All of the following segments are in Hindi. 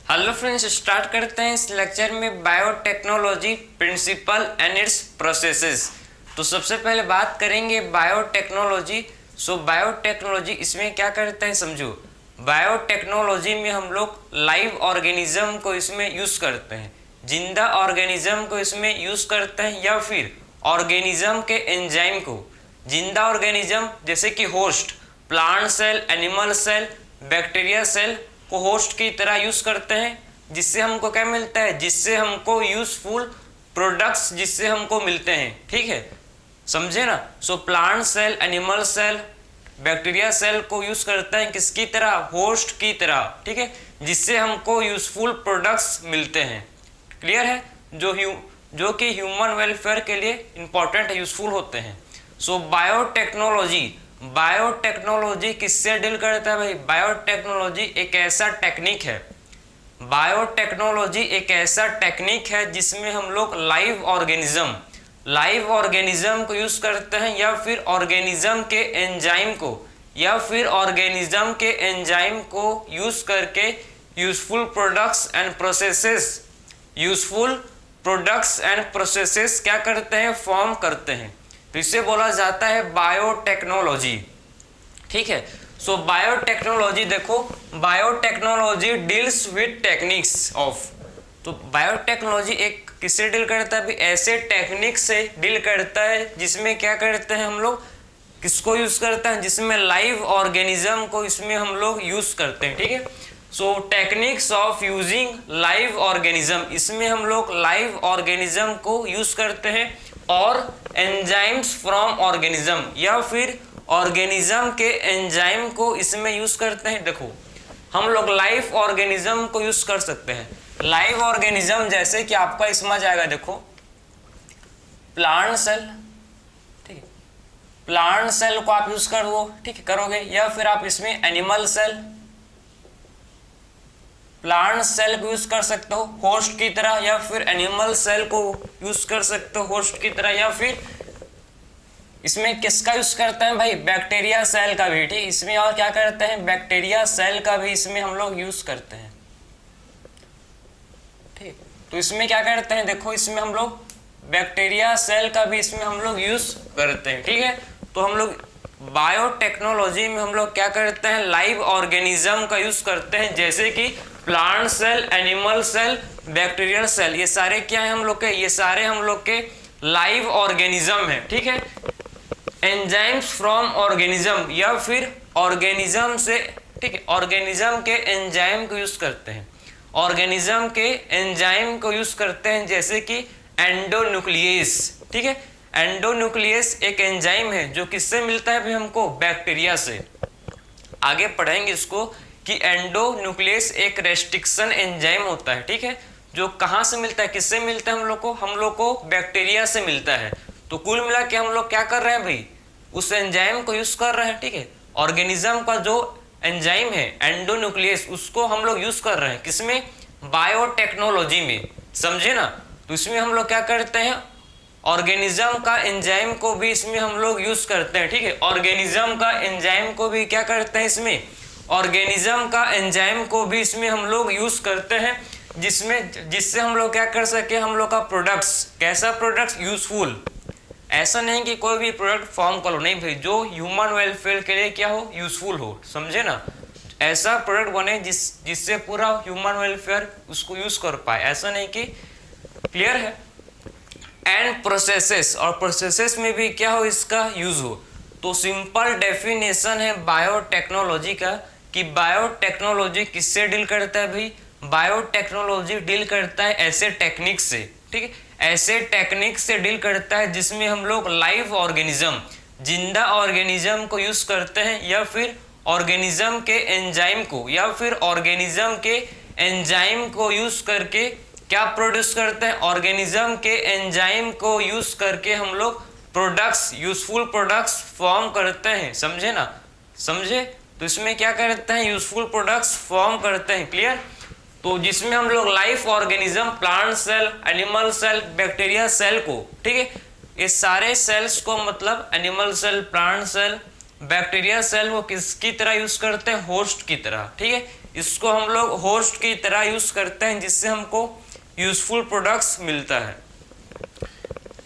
हेलो फ्रेंड्स, स्टार्ट करते हैं इस लेक्चर में biotechnology principle and it's processes. तो सबसे पहले बात करेंगे बायोटेक्नोलॉजी। बायोटेक्नोलॉजी इसमें क्या करते हैं समझो। बायोटेक्नोलॉजी में हम लोग लाइव ऑर्गेनिज्म को इसमें यूज करते हैं, जिंदा ऑर्गेनिज्म को इसमें यूज करते हैं, या फिर ऑर्गेनिज्म के एंजाइम को। जिंदा ऑर्गेनिज्म जैसे कि host, plant cell, animal cell, bacteria cell को होस्ट की तरह यूज करते हैं, जिससे हमको क्या मिलता है, जिससे हमको यूजफुल प्रोडक्ट्स जिससे हमको मिलते हैं। ठीक है, समझे ना। Plant cell, animal cell, bacteria cell को यूज करते हैं किसकी तरह, होस्ट की तरह। ठीक है, जिससे हमको यूजफुल प्रोडक्ट्स मिलते हैं। क्लियर है, जो कि ह्यूमन वेलफेयर के लिए इंपॉर्टेंट, यूजफुल होते हैं। बायोटेक्नोलॉजी किससे डील करता है भाई। बायोटेक्नोलॉजी एक ऐसा टेक्निक है, बायोटेक्नोलॉजी एक ऐसा टेक्निक है जिसमें हम लोग लाइव ऑर्गेनिज्म को यूज करते हैं, या फिर ऑर्गेनिज्म के एंजाइम को यूज करके यूजफुल प्रोडक्ट्स एंड प्रोसेसेस क्या करते हैं, फॉर्म करते हैं। तो इसे बोला जाता है बायोटेक्नोलॉजी। ठीक है, बायोटेक्नोलॉजी देखो, biotechnology deals with techniques of. तो बायोटेक्नोलॉजी एक किससे डील करता है, ऐसे टेक्निक से डील करता है जिसमें क्या करते हैं हम लोग, किसको यूज करते हैं, जिसमें लाइव ऑर्गेनिज्म को इसमें हम लोग यूज करते हैं। ठीक है, techniques of using live organism, इसमें हम लोग लाइव ऑर्गेनिज्म को यूज करते हैं, और एंजाइम्स फ्रॉम ऑर्गेनिज्म, या फिर ऑर्गेनिज्म के एंजाइम को इसमें यूज करते हैं। देखो, हम लोग लाइव ऑर्गेनिज्म को यूज कर सकते हैं। लाइव ऑर्गेनिज्म जैसे कि आपका समझ आएगा, देखो प्लांट सेल, ठीक है, प्लांट सेल को आप यूज करोगे, या फिर आप इसमें एनिमल सेल, प्लांट सेल को यूज कर सकते हो होस्ट की तरह, या फिर एनिमल सेल को यूज कर सकते हो होस्ट की तरह, या फिर इसमें किसका यूज करते हैं भाई, बैक्टीरिया सेल का भी। ठीक, इसमें और क्या करते हैं, बैक्टीरिया सेल का भी इसमें हम लोग यूज करते हैं। ठीक, तो इसमें क्या करते हैं, देखो इसमें हम लोग बैक्टीरिया सेल का भी इसमें हम लोग यूज करते हैं। ठीक है, तो हम लोग बायोटेक्नोलॉजी में हम लोग क्या करते हैं, लाइव ऑर्गेनिज्म का यूज करते हैं, जैसे कि plant cell, animal cell, bacterial cell. ये सारे क्या है हम लोग के, ये सारे हम लोग के लाइव ऑर्गेनिज्म है। ठीक है, एंजाइम्स फ्रॉम ऑर्गेनिज्म, या फिर ऑर्गेनिज्म से, ठीक है, ऑर्गेनिज्म के एंजाइम को यूज करते हैं, ऑर्गेनिज्म के एंजाइम को यूज करते हैं, जैसे कि एंडोन्यूक्लियस। ठीक है, एंडोन्यूक्लियस एक एंजाइम है जो किससे मिलता है भाई हमको, बैक्टीरिया से। आगे पढ़ेंगे इसको कि एंडोन्यूक्लियस एक रेस्ट्रिक्शन एंजाइम होता है। ठीक है, जो कहाँ से मिलता है, किससे मिलता है हम लोग को बैक्टीरिया से मिलता है। तो कुल मिला के हम लोग क्या कर रहे हैं भाई, उस एंजाइम को यूज कर रहे हैं। ठीक है, ऑर्गेनिज्म का जो एंजाइम है एंडोन्यूक्लियस, उसको हम लोग यूज कर रहे हैं किसमें, बायोटेक्नोलॉजी में। समझे ना। तो इसमें हम लोग क्या करते हैं, ऑर्गेनिज्म का एंजाइम को भी इसमें हम लोग यूज करते हैं। ठीक है, ऑर्गेनिज्म का एंजाइम को भी क्या करते हैं इसमें, ऑर्गेनिज्म का एंजाइम को भी इसमें हम लोग यूज करते हैं, जिससे हम लोग क्या कर सके, हम लोग का प्रोडक्ट्स, कैसा प्रोडक्ट्स, यूजफुल। ऐसा नहीं कि कोई भी प्रोडक्ट फॉर्म करो, नहीं भाई, जो ह्यूमन वेलफेयर के लिए क्या हो, यूजफुल हो। समझे ना, ऐसा प्रोडक्ट बने जिससे पूरा ह्यूमन वेलफेयर उसको यूज कर पाए, ऐसा नहीं कि। क्लियर है। एंड प्रोसेसेस, और प्रोसेसेस में भी क्या हो, इसका यूज हो। तो सिंपल डेफिनेशन है बायोटेक्नोलॉजी का कि बायोटेक्नोलॉजी किससे डील करता है भाई, बायोटेक्नोलॉजी डील करता है ऐसे टेक्निक से। ठीक है, ऐसे टेक्निक से डील करता है जिसमें हम लोग लाइव ऑर्गेनिज्म, जिंदा ऑर्गेनिज्म को यूज करते हैं, या फिर ऑर्गेनिज्म के एंजाइम को, या फिर ऑर्गेनिज्म के एंजाइम को यूज करके क्या प्रोड्यूस करते हैं, ऑर्गेनिज्म के एंजाइम को यूज करके हम लोग प्रोडक्ट्स, यूजफुल प्रोडक्ट्स फॉर्म करते हैं। समझे ना, समझे। तो इसमें क्या करते हैं, यूजफुल प्रोडक्ट्स फॉर्म करते हैं। क्लियर। तो जिसमें हम लोग life organism, plant cell, animal cell, bacteria cell को, ठीक है, ये सारे सेल्स को, मतलब animal cell, plant cell, bacteria cell को किसकी तरह यूज करते हैं, होस्ट की तरह। ठीक है, इसको हम लोग होस्ट की तरह यूज करते हैं, जिससे हमको यूजफुल प्रोडक्ट्स मिलता है।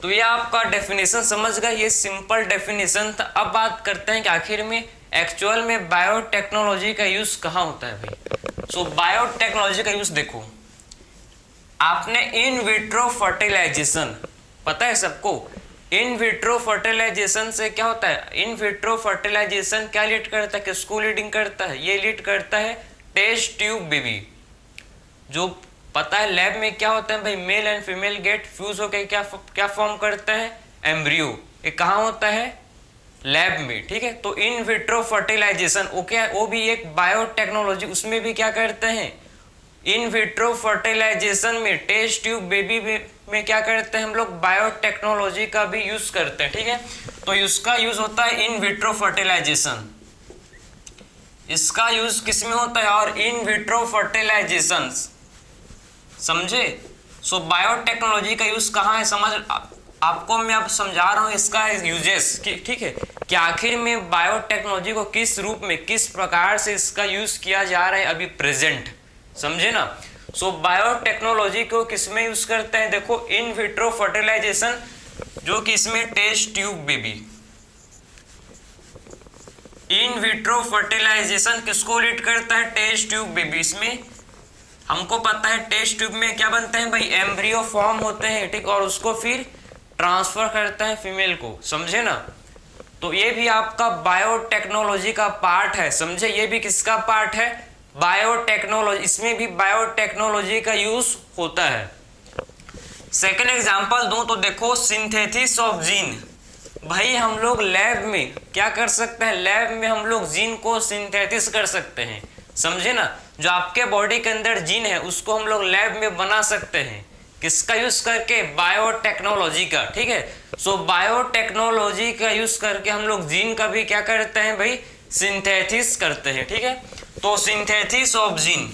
तो ये आपका डेफिनेशन समझ गए, ये सिंपल डेफिनेशन था। अब बात करते हैं कि आखिर में एक्चुअल में बायोटेक्नोलॉजी का यूज कहाँ होता है भाई। सो बायोटेक्नोलॉजी का यूज देखो, आपने इन विट्रो फर्टिलाइजेशन पता है सबको। इन विट्रो फर्टिलाइजेशन से क्या होता है, इन विट्रो फर्टिलाइजेशन क्या लीड करता है, किसको लीडिंग करता है, ये लीड करता है टेस्ट ट्यूब बेबी। जो पता है लैब में क्या होता है भाई, male and female get fuse होकर क्या फॉर्म करते हैं, एम्ब्रियो। ये कहाँ होता है, लैब में, ठीक है। तो इन विट्रो फर्टिलाइजेशन वो भी एक बायोटेक्नोलॉजी, उसमें भी क्या करते हैं, इन विट्रो फर्टिलाइजेशन में टेस्ट ट्यूब बेबी में क्या करते हैं हम लोग, बायोटेक्नोलॉजी का भी यूज करते हैं, ठीक है। तो इसका यूज होता है इन विट्रो फर्टिलाइजेशन, इसका यूज किस में होता है, और इन विट्रो फर्टिलाइजेशन, समझे। सो बायोटेक्नोलॉजी का यूज कहाँ है, समझ आपको मैं अब समझा रहा हूँ इसका यूजेस, ठीक है, कि आखिर में बायोटेक्नोलॉजी को किस रूप में, किस प्रकार से इसका यूज किया जा रहा है अभी प्रेजेंट, समझे ना। सो बायोटेक्नोलॉजी को किस में यूज करते हैं, देखो इन विट्रो फर्टिलाइजेशन, जो कि इसमें test tube baby, in vitro fertilization किसको लीड करता है, टेस्ट ट्यूब बेबी। इसमें हमको पता है टेस्ट ट्यूब में क्या बनते हैं भाई, एम्ब्रियो फॉर्म होते हैं, ठीक, और उसको फिर ट्रांसफर करता है फीमेल को, समझे ना। तो ये भी आपका बायोटेक्नोलॉजी का पार्ट है, समझे, ये भी किसका पार्ट है, बायोटेक्नोलॉजी, इसमें भी बायोटेक्नोलॉजी का यूज होता है। सेकेंड एग्जांपल दूं तो देखो, सिंथेसिस ऑफ जीन। भाई हम लोग लैब में क्या कर सकते हैं, लैब में हम लोग जीन को सिंथेसिस कर सकते हैं, समझे ना। जो आपके बॉडी के अंदर जीन है उसको हम लोग लैब में बना सकते हैं, किसका यूज करके, बायोटेक्नोलॉजी का, ठीक है। सो बायोटेक्नोलॉजी का यूज करके हम लोग जीन का भी क्या करते हैं भाई, सिंथेसिस करते हैं, ठीक है। तो synthesis of gene,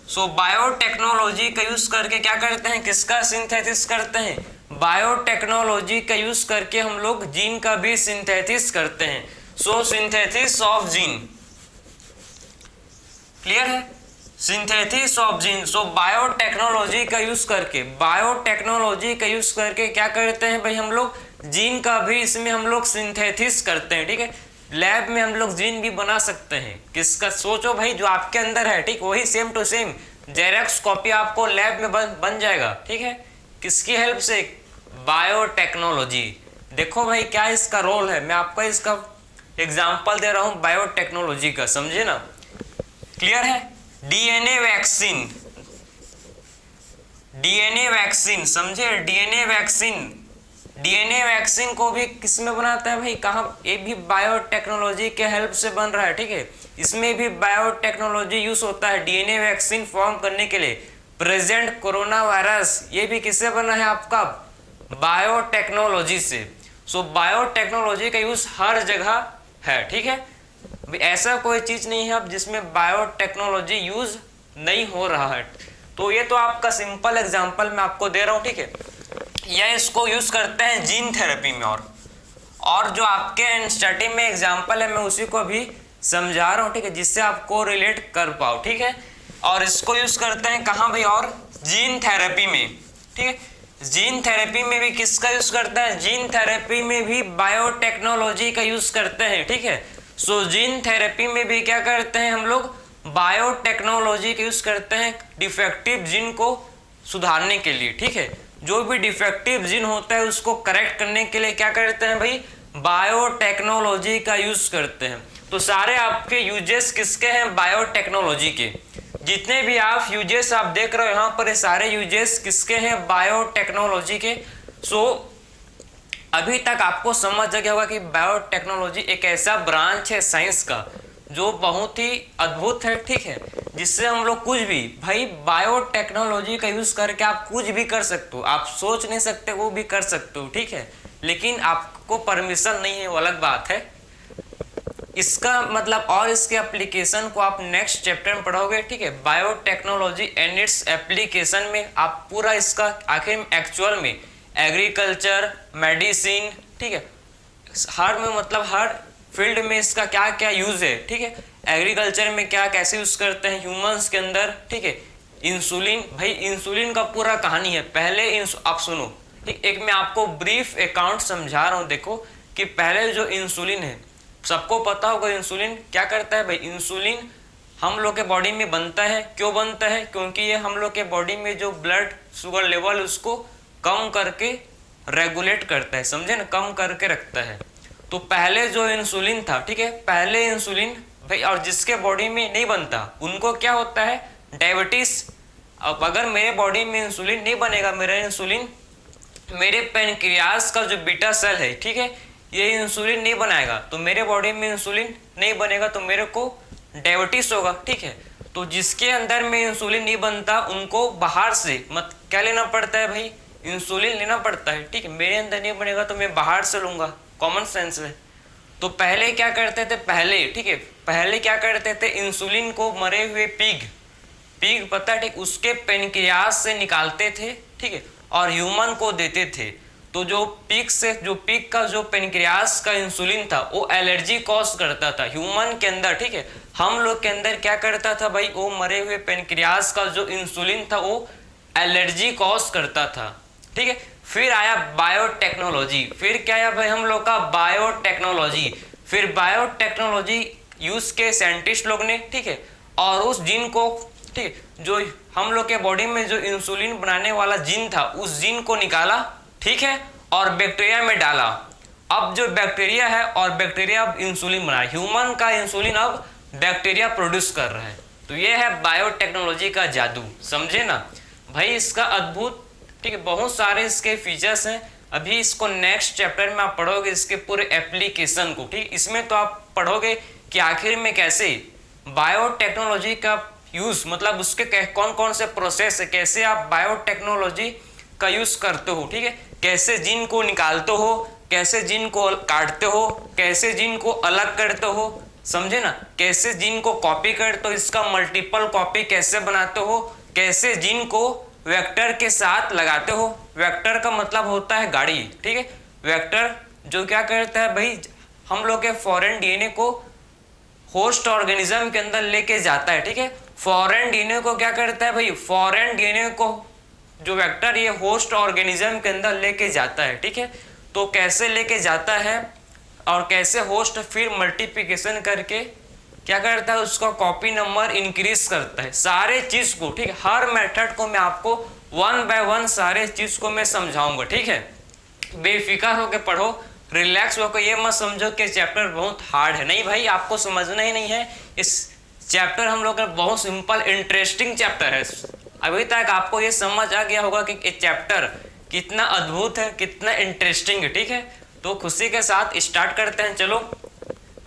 so biotechnology का यूज करके क्या करते हैं, किसका सिंथेसिस करते हैं, बायोटेक्नोलॉजी का यूज करके हम लोग जीन का भी सिंथेसिस करते हैं। सो सिंथेसिस ऑफ जीन, क्लियर है, synthesis of gene. So biotechnology का यूज करके, बायोटेक्नोलॉजी का यूज करके क्या करते हैं भाई, हम लोग जीन का भी इसमें हम लोग सिंथेसिस करते हैं, ठीक है। लैब में हम लोग जीन भी बना सकते हैं, किसका, सोचो भाई जो आपके अंदर है, ठीक, वही same to same xerox copy आपको लैब में बन जाएगा, ठीक है, किसकी हेल्प से, बायोटेक्नोलॉजी। देखो भाई क्या इसका रोल है, मैं आपको इसका एग्जांपल दे रहा हूं बायोटेक्नोलॉजी का, समझे ना, क्लियर है। डीएनए वैक्सीन, डीएनए वैक्सीन, समझे, डीएनए वैक्सीन, डीएनए वैक्सीन को भी किसमें बनाता है भाई, कहाँ, ये भी बायोटेक्नोलॉजी के हेल्प से बन रहा है, ठीक है। इसमें भी बायोटेक्नोलॉजी यूज होता है डीएनए वैक्सीन फॉर्म करने के लिए। प्रेजेंट कोरोना वायरस ये भी किससे बना है आपका, बायोटेक्नोलॉजी से। सो बायोटेक्नोलॉजी का यूज हर जगह है, ठीक है, ऐसा कोई चीज नहीं है अब जिसमें बायोटेक्नोलॉजी यूज नहीं हो रहा है। तो ये तो आपका सिंपल एग्जांपल मैं आपको दे रहा हूँ, ठीक है। या इसको यूज करते हैं जीन थेरेपी में, और जो आपके स्टडी में एग्जांपल है मैं उसी को भी समझा रहा हूँ, ठीक है, जिससे आपको रिलेट कर पाओ, ठीक है। और इसको यूज करते हैं कहाँ भाई, और जीन थेरेपी में, ठीक है। जीन थेरेपी में भी किसका यूज करते हैं, जीन थेरेपी में भी बायोटेक्नोलॉजी का यूज करते हैं, ठीक है। सो जीन थेरेपी में भी क्या करते हैं हम लोग, बायोटेक्नोलॉजी का यूज करते हैं डिफेक्टिव जीन को सुधारने के लिए, ठीक है। जो भी डिफेक्टिव जीन होता है उसको करेक्ट करने के लिए क्या करते हैं भाई, बायोटेक्नोलॉजी का यूज करते हैं। तो सारे आपके यूजेस किसके हैं, बायोटेक्नोलॉजी के। जितने भी आप यूजेस आप देख रहे हो यहाँ पर, सारे यूजेस किसके हैं, बायोटेक्नोलॉजी के। सो अभी तक आपको समझ आ गया होगा कि बायोटेक्नोलॉजी एक ऐसा ब्रांच है साइंस का जो बहुत ही अद्भुत है, ठीक है, जिससे हम लोग कुछ भी भाई बायोटेक्नोलॉजी का यूज करके आप कुछ भी कर सकते हो, आप सोच नहीं सकते वो भी कर सकते हो, ठीक है, लेकिन आपको परमिशन नहीं है, वो अलग बात है। इसका मतलब और इसके एप्लीकेशन को आप नेक्स्ट चैप्टर में पढ़ोगे, ठीक है। बायोटेक्नोलॉजी एंड इट्स एप्लीकेशन में आप पूरा इसका आखिर में एक्चुअल में एग्रीकल्चर, मेडिसिन, ठीक है, हर में मतलब हर फील्ड में इसका क्या क्या यूज है, ठीक है, एग्रीकल्चर में क्या कैसे यूज करते हैं ह्यूमंस के अंदर, ठीक है। इंसुलिन, भाई इंसुलिन का पूरा कहानी है। पहले आप सुनो, ठीक, एक मैं आपको ब्रीफ अकाउंट समझा रहा हूँ। देखो कि पहले जो इंसुलिन है, सबको पता होगा इंसुलिन क्या करता है। भाई इंसुलिन हम लोग के बॉडी में बनता है। क्यों बनता है? क्योंकि ये हम लोग के बॉडी में जो ब्लड शुगर लेवल उसको कम करके रेगुलेट करता है, समझे ना, कम करके रखता है। तो पहले जो इंसुलिन था, ठीक है, पहले इंसुलिन भाई, और जिसके बॉडी में नहीं बनता उनको क्या होता है, डायबिटीज। अब अगर मेरे बॉडी में इंसुलिन नहीं बनेगा, मेरा इंसुलिन, मेरे पेनक्रियास का जो बीटा सेल है, ठीक है, ये इंसुलिन नहीं बनाएगा, तो मेरे बॉडी में इंसुलिन नहीं बनेगा, तो मेरे को डायबिटीज होगा, ठीक है। तो जिसके अंदर में इंसुलिन नहीं बनता उनको बाहर से मत क्या लेना पड़ता है भाई, इंसुलिन लेना पड़ता है, ठीक है। मेरे अंदर नहीं बनेगा तो मैं बाहर से लूंगा, कॉमन सेंस है। तो पहले क्या करते थे, पहले, ठीक है, पहले क्या करते थे, इंसुलिन को मरे हुए पिग पता है, ठीक, उसके पेनक्रियास से निकालते थे, ठीक है, और ह्यूमन को देते थे। तो जो पिग का जो पेनक्रियास का इंसुलिन था वो एलर्जी कॉज करता था ह्यूमन के अंदर, ठीक है। हम लोग के अंदर क्या करता था भाई, वो मरे हुए पेनक्रियास का जो इंसुलिन था वो एलर्जी कॉज करता था, ठीक है। फिर आया बायोटेक्नोलॉजी। फिर क्या आया भाई हम लोग का, बायोटेक्नोलॉजी। फिर बायोटेक्नोलॉजी यूज के साइंटिस्ट लोग ने, ठीक है, और उस जीन को, ठीक, जो हम लोग के बॉडी में जो इंसुलिन बनाने वाला जीन था उस जीन को निकाला, ठीक है, और बैक्टीरिया में डाला। अब जो बैक्टीरिया है, और बैक्टीरिया अब इंसुलिन बना, ह्यूमन का इंसुलिन अब बैक्टीरिया प्रोड्यूस कर रहा है। तो ये है बायोटेक्नोलॉजी का जादू, समझे ना भाई। इसका अद्भुत, ठीक है, बहुत सारे इसके फीचर्स हैं। अभी इसको नेक्स्ट चैप्टर में आप पढ़ोगे, इसके पूरे एप्लीकेशन को, ठीक। इसमें तो आप पढ़ोगे कि आखिर में कैसे बायोटेक्नोलॉजी का यूज, मतलब उसके कौन कौन से प्रोसेस है, कैसे आप बायोटेक्नोलॉजी का यूज करते हो, ठीक है, कैसे जीन को निकालते हो, कैसे जीन को काटते हो, कैसे जीन को अलग करते हो, समझे ना, कैसे जीन को कॉपी करते हो, इसका मल्टीपल कॉपी कैसे बनाते हो, कैसे जीन को वेक्टर के साथ लगाते हो। वेक्टर का मतलब होता है गाड़ी, ठीक है। वेक्टर जो क्या करता है भाई, हम लोग के फॉरेन डीएनए को होस्ट ऑर्गेनिज्म के अंदर लेके जाता है, ठीक है। फॉरेन डीएनए को क्या करता है भाई, फॉरेन डीएनए को जो वेक्टर ये होस्ट ऑर्गेनिज्म के अंदर लेके जाता है, ठीक है। तो कैसे लेके जाता है और कैसे होस्ट फिर मल्टीप्लिकेशन करके क्या करता है, उसका कॉपी नंबर इंक्रीज करता है, सारे चीज को, ठीक है। हर मेथड को मैं आपको 1 बाय 1 सारे चीज को मैं समझाऊंगा, ठीक है। बेफिक्र होकर पढ़ो, रिलैक्स होकर, ये मत समझो कि चैप्टर बहुत हार्ड है, नहीं भाई, आपको समझना ही नहीं है। इस चैप्टर हम लोग का बहुत सिंपल इंटरेस्टिंग चैप्टर है। अभी तक आपको ये समझ आ गया होगा कि ये चैप्टर कितना अद्भुत है, कितना इंटरेस्टिंग है, ठीक है। तो खुशी के साथ स्टार्ट करते हैं, चलो,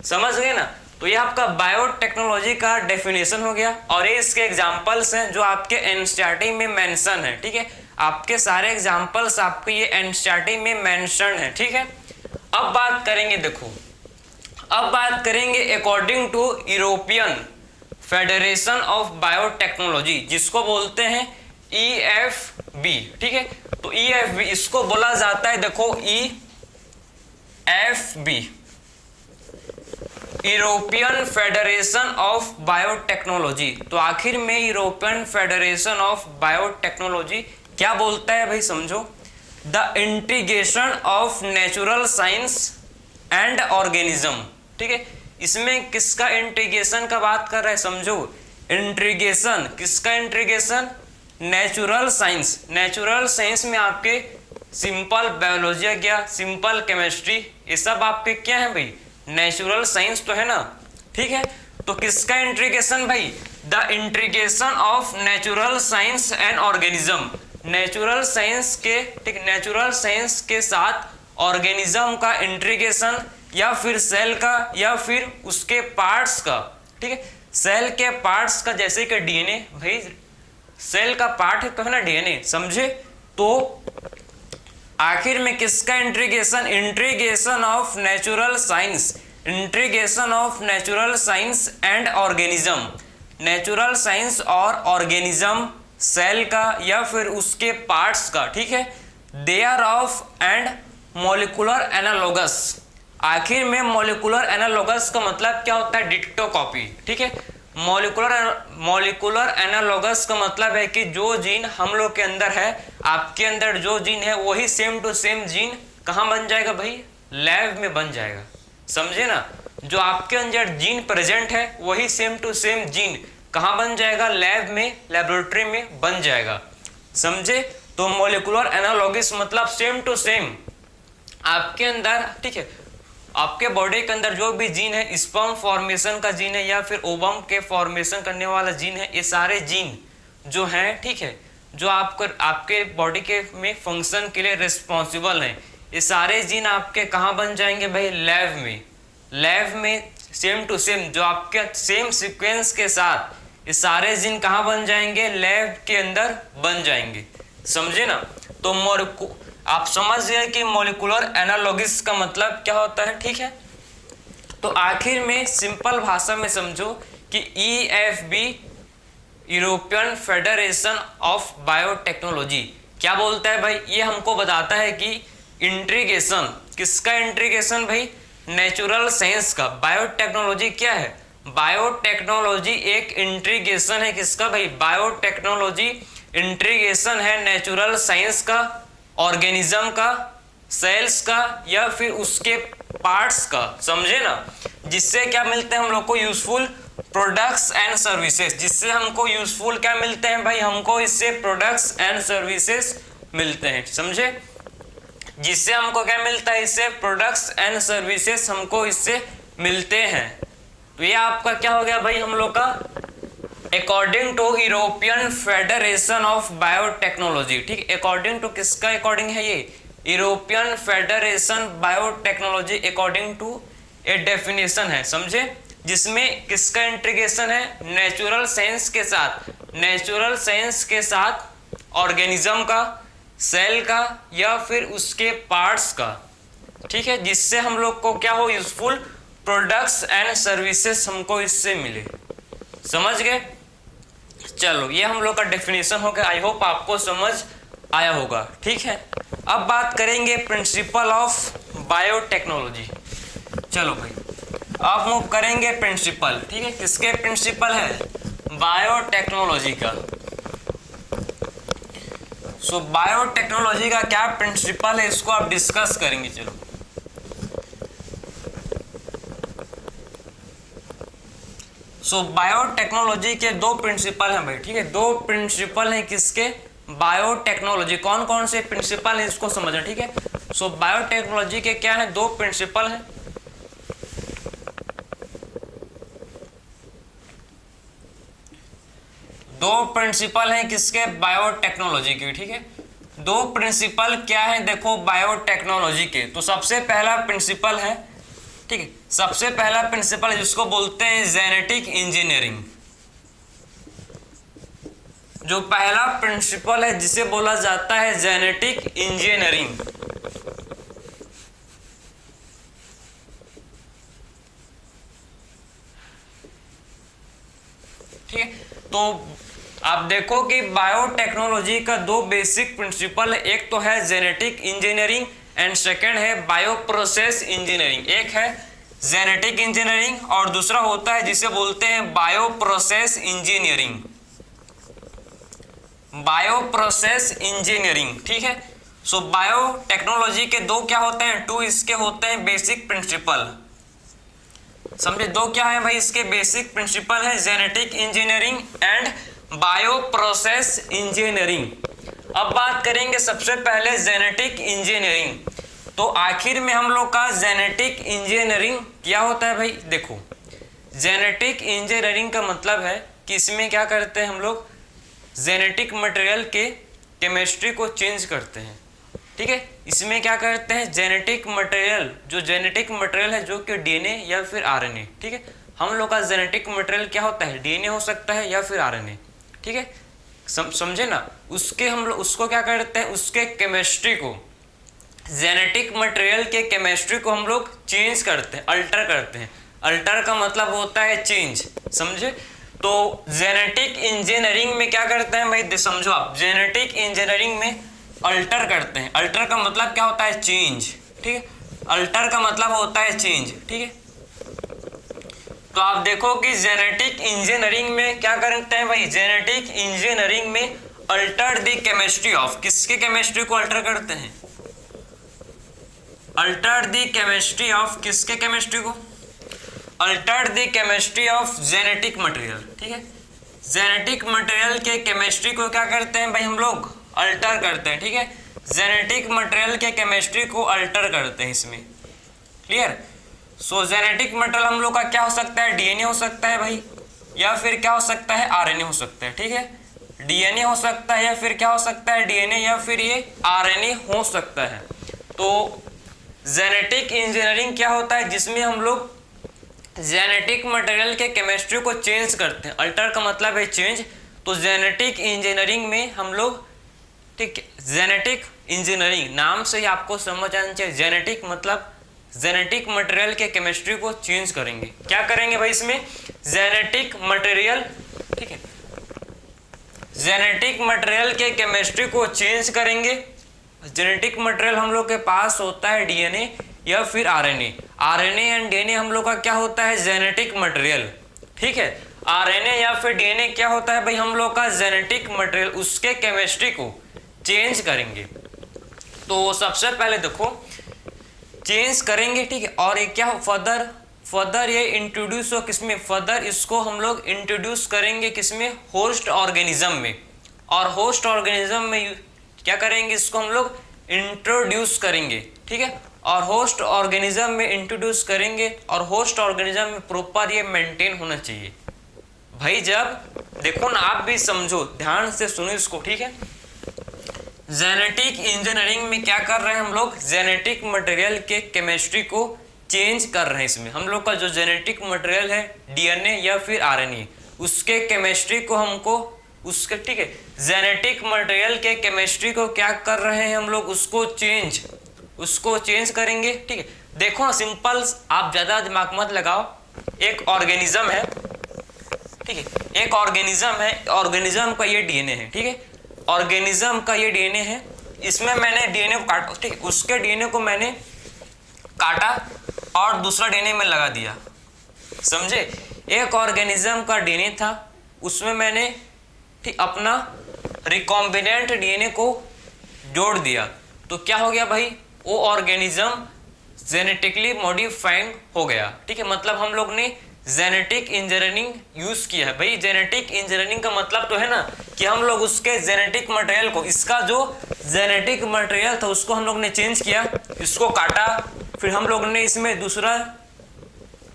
समझ गए ना। तो ये आपका बायोटेक्नोलॉजी का डेफिनेशन हो गया, और ये इसके एग्जांपल्स हैं जो आपके एनसीईआरटी में मेंशन है, ठीक है। आपके सारे एग्जांपल्स आपके ये एनसीईआरटी में मेंशन है, ठीक है। अब बात करेंगे, देखो, अब बात करेंगे according to European Federation of biotechnology, जिसको बोलते हैं EFB, ठीक है। तो EFB इसको बोला जाता है, देखो, EFB, European Federation of biotechnology. तो आखिर में यूरोपियन फेडरेशन ऑफ बायोटेक्नोलॉजी क्या बोलता है भाई, समझो, the integration of natural science and organism, ठीक है। इसमें किसका इंटीग्रेशन का बात कर रहा है, समझो, इंटीग्रेशन किसका, integration natural science. Natural science में आपके सिंपल बायोलॉजी आ गया, सिंपल केमिस्ट्री, ये सब आपके क्या है भाई, नेचुरल साइंस तो है ना, ठीक है। तो किसका इंटीग्रेशन भाई, the integration of natural science and organism. Natural science के, ठीक, नेचुरल साइंस के साथ ऑर्गेनिज्म का इंटीग्रेशन, या फिर सेल का, या फिर उसके पार्ट्स का, ठीक है। सेल के पार्ट्स का, जैसे कि डीएनए, भाई सेल का पार्ट है तो है ना डीएनए, समझे। तो आखिर में किसका integration, integration of natural science, integration of natural science and organism. Natural science और ऑर्गेनिज्म, सेल का या फिर उसके पार्ट्स का, ठीक है। They are of and molecular analogous. आखिर में मॉलिक्यूलर एनालॉगस का मतलब क्या होता है? Ditto copy. ठीक है, मॉलिक्यूलर एनालॉगस का मतलब है कि जो जीन हम लोग के अंदर है, आपके अंदर जो जीन है वही सेम टू सेम जीन कहाँ बन जाएगा भाई? लैब में बन जाएगा। समझे ना, जो आपके अंदर जीन प्रेजेंट है वही सेम टू सेम जीन कहाँ बन जाएगा? लैब में, लेबोरेटरी में बन जाएगा। समझे? तो मॉलिक्यूलर एनालॉगस मतलब सेम टू सेम आपके अंदर, ठीक है, आपके बॉडी के अंदर जो भी जीन है, स्पर्म फॉर्मेशन का जीन है या फिर ओवम के फॉर्मेशन करने वाला जीन है, ये सारे जीन जो हैं, ठीक है, जो आपके बॉडी के में फंक्शन के लिए रिस्पॉन्सिबल हैं, ये सारे जीन आपके कहाँ बन जाएंगे भाई? लैब में। लैब में सेम टू सेम जो आपके सेम सीक्वेंस के साथ ये सारे जीन कहाँ बन जाएंगे? लैब के अंदर बन जाएंगे। समझे ना? तो आप समझ गए कि मॉलिक्यूलर एनालॉगस का मतलब क्या होता है। ठीक है, तो आखिर में सिंपल भाषा में समझो कि EFB, European Federation of biotechnology, क्या बोलता है भाई? ये हमको बताता है कि इंट्रीगेशन, किसका इंट्रीगेशन भाई? नेचुरल साइंस का। बायोटेक्नोलॉजी क्या है? बायोटेक्नोलॉजी एक इंट्रीगेशन है, किसका भाई? बायोटेक्नोलॉजी इंट्रीगेशन है नेचुरल साइंस का, ऑर्गेनिज्म का, सेल्स का या फिर उसके पार्ट्स का। समझे ना? जिससे क्या मिलते हैं हम लोग को? Useful products and services. जिससे हमको यूजफुल क्या मिलते हैं भाई? हमको इससे प्रोडक्ट्स एंड सर्विसेज मिलते हैं। समझे? जिससे हमको क्या मिलता है? इससे प्रोडक्ट्स एंड सर्विसेज हमको इससे मिलते हैं। तो ये आपका क्या हो गया भाई? हम लोग का according to European Federation of biotechnology. ठीक, अकॉर्डिंग टू किसका अकॉर्डिंग है? ये European Federation biotechnology according to a definition है। समझे? जिसमें किसका इंटीग्रेशन है? नेचुरल साइंस के साथ, नेचुरल साइंस के साथ ऑर्गेनिज्म का, सेल का या फिर उसके पार्ट्स का। ठीक है, जिससे हम लोग को क्या हो? यूजफुल प्रोडक्ट्स एंड सर्विसेज हमको इससे मिले। समझ गए? चलो, ये हम लोग का डेफिनेशन हो गया। आई होप आपको समझ आया होगा। ठीक है, अब बात करेंगे प्रिंसिपल ऑफ बायोटेक्नोलॉजी। चलो भाई, अब मूव करेंगे प्रिंसिपल। ठीक है, किसके प्रिंसिपल है? बायोटेक्नोलॉजी का। सो बायोटेक्नोलॉजी का क्या प्रिंसिपल है, इसको आप डिस्कस करेंगे। चलो, सो बायोटेक्नोलॉजी के दो प्रिंसिपल हैं भाई। ठीक है, दो प्रिंसिपल हैं किसके? बायोटेक्नोलॉजी। कौन कौन से प्रिंसिपल हैं इसको समझना। ठीक है, सो बायोटेक्नोलॉजी के क्या है? दो प्रिंसिपल हैं। दो प्रिंसिपल हैं किसके? बायोटेक्नोलॉजी के। ठीक है, दो प्रिंसिपल क्या है देखो बायोटेक्नोलॉजी के। तो सबसे पहला प्रिंसिपल है, ठीक है, सबसे पहला प्रिंसिपल जिसको बोलते हैं जेनेटिक इंजीनियरिंग। जो पहला प्रिंसिपल है जिसे बोला जाता है जेनेटिक इंजीनियरिंग। ठीक है, तो आप देखो कि बायोटेक्नोलॉजी का दो बेसिक प्रिंसिपल है। एक तो है जेनेटिक इंजीनियरिंग एंड सेकेंड है बायो प्रोसेस इंजीनियरिंग। एक है जेनेटिक इंजीनियरिंग और दूसरा होता है जिसे बोलते हैं bio process engineering. Bio process engineering. ठीक है, सो बायोटेक्नोलॉजी के दो क्या होते हैं? टू इसके होते हैं बेसिक प्रिंसिपल। समझे? दो क्या है भाई इसके बेसिक प्रिंसिपल है? Genetic engineering and bio process engineering. अब बात करेंगे सबसे पहले जेनेटिक इंजीनियरिंग। तो आखिर में हम लोग का जेनेटिक इंजीनियरिंग क्या होता है भाई? देखो, जेनेटिक इंजीनियरिंग का मतलब है कि इसमें क्या करते हैं हम लोग? जेनेटिक मटेरियल के केमिस्ट्री को चेंज करते हैं। ठीक है, इसमें क्या करते हैं? जेनेटिक मटेरियल, जो जेनेटिक मटेरियल है जो कि डीएनए या फिर आरएनए। ठीक है, हम लोग का जेनेटिक मटेरियल क्या होता है? डीएनए हो सकता है या फिर आरएनए। ठीक है, समझे ना? उसके हम लोग उसको क्या करते हैं? उसके केमिस्ट्री को, जेनेटिक मटेरियल के केमिस्ट्री को हम लोग चेंज करते हैं, अल्टर करते हैं। अल्टर का मतलब होता है चेंज। समझे? तो जेनेटिक इंजीनियरिंग में क्या करते हैं भाई? समझो आप, जेनेटिक इंजीनियरिंग में अल्टर करते हैं। अल्टर का मतलब क्या होता है? चेंज। ठीक है, अल्टर का मतलब होता है चेंज, ठीक है। तो आप देखो कि जेनेटिक इंजीनियरिंग में क्या करते हैं भाई, जेनेटिक इंजीनियरिंग में अल्टर द केमिस्ट्री ऑफ, किसके केमिस्ट्री को अल्टर करते हैं, अल्टर द केमिस्ट्री ऑफ, किसके केमिस्ट्री को, alter the chemistry of genetic material, ठीक है। जेनेटिक मटेरियल के केमिस्ट्री को क्या करते हैं भाई हम लोग, अल्टर करते हैं, ठीक है। जेनेटिक मटेरियल के केमिस्ट्री को अल्टर करते हैं इसमें, क्लियर। सो जेनेटिक मटेरियल हम लोग का क्या हो सकता है, डीएनए हो सकता है भाई, या फिर क्या हो सकता है, आरएनए हो सकता है, ठीक है। डीएनए हो सकता है या फिर क्या हो सकता है, डीएनए या फिर ये आरएनए हो सकता है। तो जेनेटिक इंजीनियरिंग क्या होता है, जिसमें हम लोग जेनेटिक मटेरियल के केमिस्ट्री को चेंज करते हैं, अल्टर का मतलब है चेंज। तो जेनेटिक इंजीनियरिंग में हम लोग, ठीक है, जेनेटिक इंजीनियरिंग नाम से ही आपको समझ आना चाहिए, जेनेटिक मतलब जेनेटिक मटेरियल के केमिस्ट्री को चेंज करेंगे। क्या करेंगे भाई इसमें, जेनेटिक मटेरियल, ठीक है, जेनेटिक मटेरियल के केमिस्ट्री को चेंज करेंगे। जेनेटिक मटेरियल हम लोग के पास होता है डीएनए या फिर आरएनए, आरएनए एंड डीएनए हम लोग का क्या होता है, जेनेटिक मटेरियल, ठीक है। आरएनए या फिर डीएनए क्या होता है भाई हम लोग का, जेनेटिक मटेरियल, उसके केमिस्ट्री को चेंज करेंगे। तो सबसे पहले देखो चेंज करेंगे, ठीक है। और ये क्या फर्दर ये इंट्रोड्यूस हो किसमें, फर्दर इसको हम लोग इंट्रोड्यूस करेंगे किसमें, होस्ट ऑर्गेनिज्म में। और होस्ट ऑर्गेनिज्म में क्या करेंगे, इसको हम लोग इंट्रोड्यूस करेंगे, ठीक है। और होस्ट ऑर्गेनिज्म में इंट्रोड्यूस करेंगे, और होस्ट ऑर्गेनिज्म में प्रॉपर ये मेंटेन होना चाहिए भाई। जब देखो ना, आप भी समझो, ध्यान से सुनो इसको, ठीक है। जेनेटिक इंजीनियरिंग में क्या कर रहे हैं हम लोग, जेनेटिक मटेरियल के केमिस्ट्री को चेंज कर रहे हैं। इसमें हम लोग का जो जेनेटिक मटेरियल है डीएनए या फिर आरएनए, उसके केमिस्ट्री को हमको उसके, ठीक है, जेनेटिक मटेरियल के केमिस्ट्री को क्या कर रहे हैं हम लोग, उसको चेंज करेंगे, ठीक है। देखो ना सिंपल, आप ज्यादा दिमाग मत लगाओ। एक ऑर्गेनिज्म है, ठीक है, एक ऑर्गेनिज्म है, ऑर्गेनिज्म का ये डीएनए है, ठीक है, ऑर्गेनिज्म का ये डीएनए है। इसमें मैंने डीएनए को काटा, ठीक है, उसके डीएनए को मैंने काटा और दूसरा डीएनए में लगा दिया, समझे। एक ऑर्गेनिज्म का डीएनए था, उसमें मैंने ठीक अपना रिकॉम्बिनेंट डीएनए को जोड़ दिया, तो क्या हो गया भाई, वो ऑर्गेनिज्म जेनेटिकली मॉडिफाइड हो गया, ठीक है। मतलब हम लोग ने जेनेटिक इंजीनियरिंग यूज किया है भाई। जेनेटिक इंजीनियरिंग का मतलब तो है ना कि हम लोग उसके जेनेटिक मटेरियल को, इसका जो जेनेटिक मटेरियल था उसको हम लोग ने चेंज किया, इसको काटा, फिर हम लोग ने इसमें दूसरा,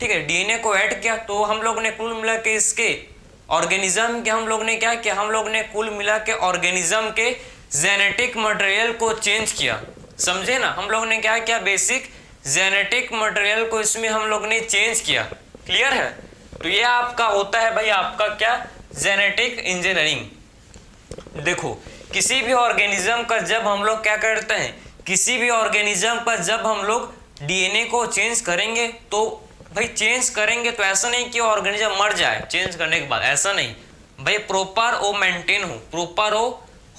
ठीक है, डीएनए को ऐड किया। तो हम लोग ने कुल मिला के इसके ऑर्गेनिज्म के हम लोग ने क्या किया, हम लोग ने कुल मिला के ऑर्गेनिज्म के जेनेटिक मटेरियल को चेंज किया, समझे ना। हम लोग ने क्या किया, बेसिक जेनेटिक मटेरियल को इसमें हम लोग ने चेंज किया, क्लियर है। तो ये आपका होता है भाई, आपका क्या, जेनेटिक इंजीनियरिंग। देखो किसी भी ऑर्गेनिज्म का जब हम लोग क्या करते हैं, किसी भी ऑर्गेनिज्म पर जब हम लोग डीएनए को चेंज करेंगे, तो भाई चेंज करेंगे तो ऐसा नहीं कि ऑर्गेनिज्म मर जाए चेंज करने के बाद, ऐसा नहीं भाई, प्रॉपर वो मेंटेन हो, प्रॉपर वो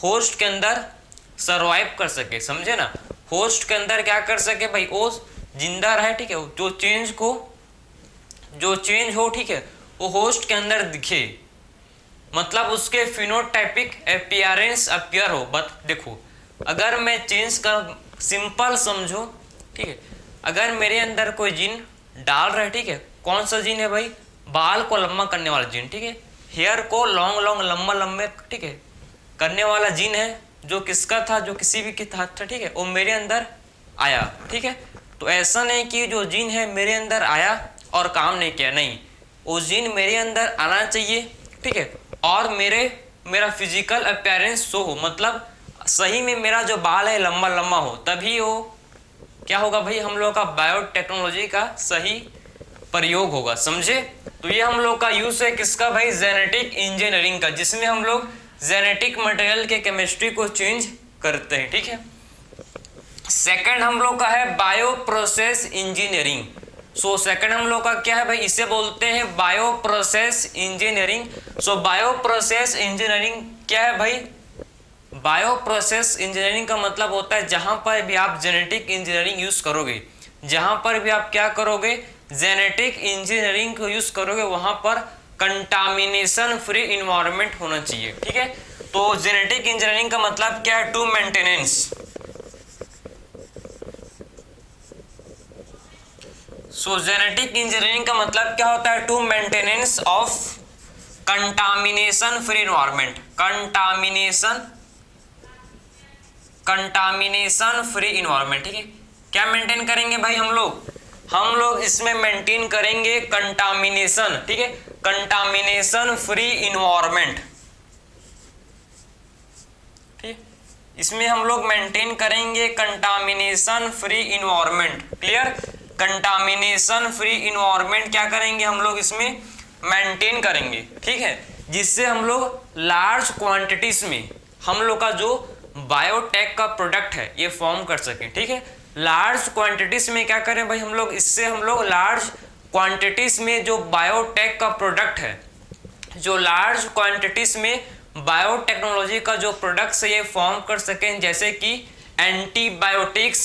होस्ट के अंदर सरवाइव कर सके, समझे ना। होस्ट के अंदर क्या कर सके भाई, वो जिंदा रहे, ठीक है। जो चेंज हो, ठीक है, वो होस्ट के अंदर दिखे, मतलब उसके फिनोटाइपिक अपीयरेंस अपीयर हो। बट देखो अगर मैं चेंज कर, सिंपल समझो, ठीक है, अगर मेरे अंदर कोई जीन डाल रहा है, ठीक है, कौन सा जीन है भाई, बाल को लंबा करने वाला जीन, ठीक है, हेयर को लॉन्ग लंबा लंबे, ठीक है, करने वाला जीन है, जो किसका था, जो किसी भी के था, ठीक है, वो मेरे अंदर आया, ठीक है। तो ऐसा नहीं कि जो जीन है मेरे अंदर आया और काम नहीं किया, नहीं, वो जीन मेरे अंदर आना चाहिए, ठीक है, और मेरा फिजिकल अपीयरेंस शो हो, मतलब सही में मेरा जो बाल है लंबा लंबा हो, तभी वो क्या होगा भाई, हम लोग का बायोटेक्नोलॉजी का सही प्रयोग होगा, समझे। तो ये हम लोग का यूज है किसका भाई, जेनेटिक इंजीनियरिंग का, जिसमें हम लोग जेनेटिक मटेरियल के केमिस्ट्री को चेंज करते हैं, ठीक है। सेकंड हम लोग का है bio process engineering. So second हम लोग का क्या है भाई, इसे बोलते हैं बायो प्रोसेस इंजीनियरिंग। सो बायो प्रोसेस इंजीनियरिंग क्या है भाई, बायो प्रोसेस इंजीनियरिंग का मतलब होता है जहां पर भी आप जेनेटिक इंजीनियरिंग यूज करोगे, जहां पर भी आप क्या करोगे, जेनेटिक इंजीनियरिंग को यूज करोगे, वहां पर कंटामिनेशन फ्री इन्वायरमेंट होना चाहिए। ठीक है, तो जेनेटिक इंजीनियरिंग का मतलब क्या है, to maintenance. So genetic engineering का मतलब क्या होता है, to maintenance of contamination free environment. Contamination free environment. ठीक है, क्या मेंटेन करेंगे भाई हम लोग इसमें मेंटेन करेंगे कंटामिनेशन। ठीक है, कंटामिनेशन फ्री इन्वायरमेंट। ठीक, इसमें हम लोग मेंटेन करेंगे contamination free environment. Clear, contamination free environment क्या करेंगे हम लोग इसमें मेंटेन करेंगे। ठीक है, जिससे हम लोग लार्ज क्वांटिटीज में हम लोग का जो बायोटेक का प्रोडक्ट है ये फॉर्म कर सकें। ठीक है, लार्ज क्वांटिटीज में क्या करें भाई हम लोग, इससे हम लोग लार्ज क्वांटिटीज में जो बायोटेक का प्रोडक्ट है, जो लार्ज क्वांटिटीज में बायोटेक्नोलॉजी का जो प्रोडक्ट्स है ये फॉर्म कर सकें, जैसे कि एंटीबायोटिक्स,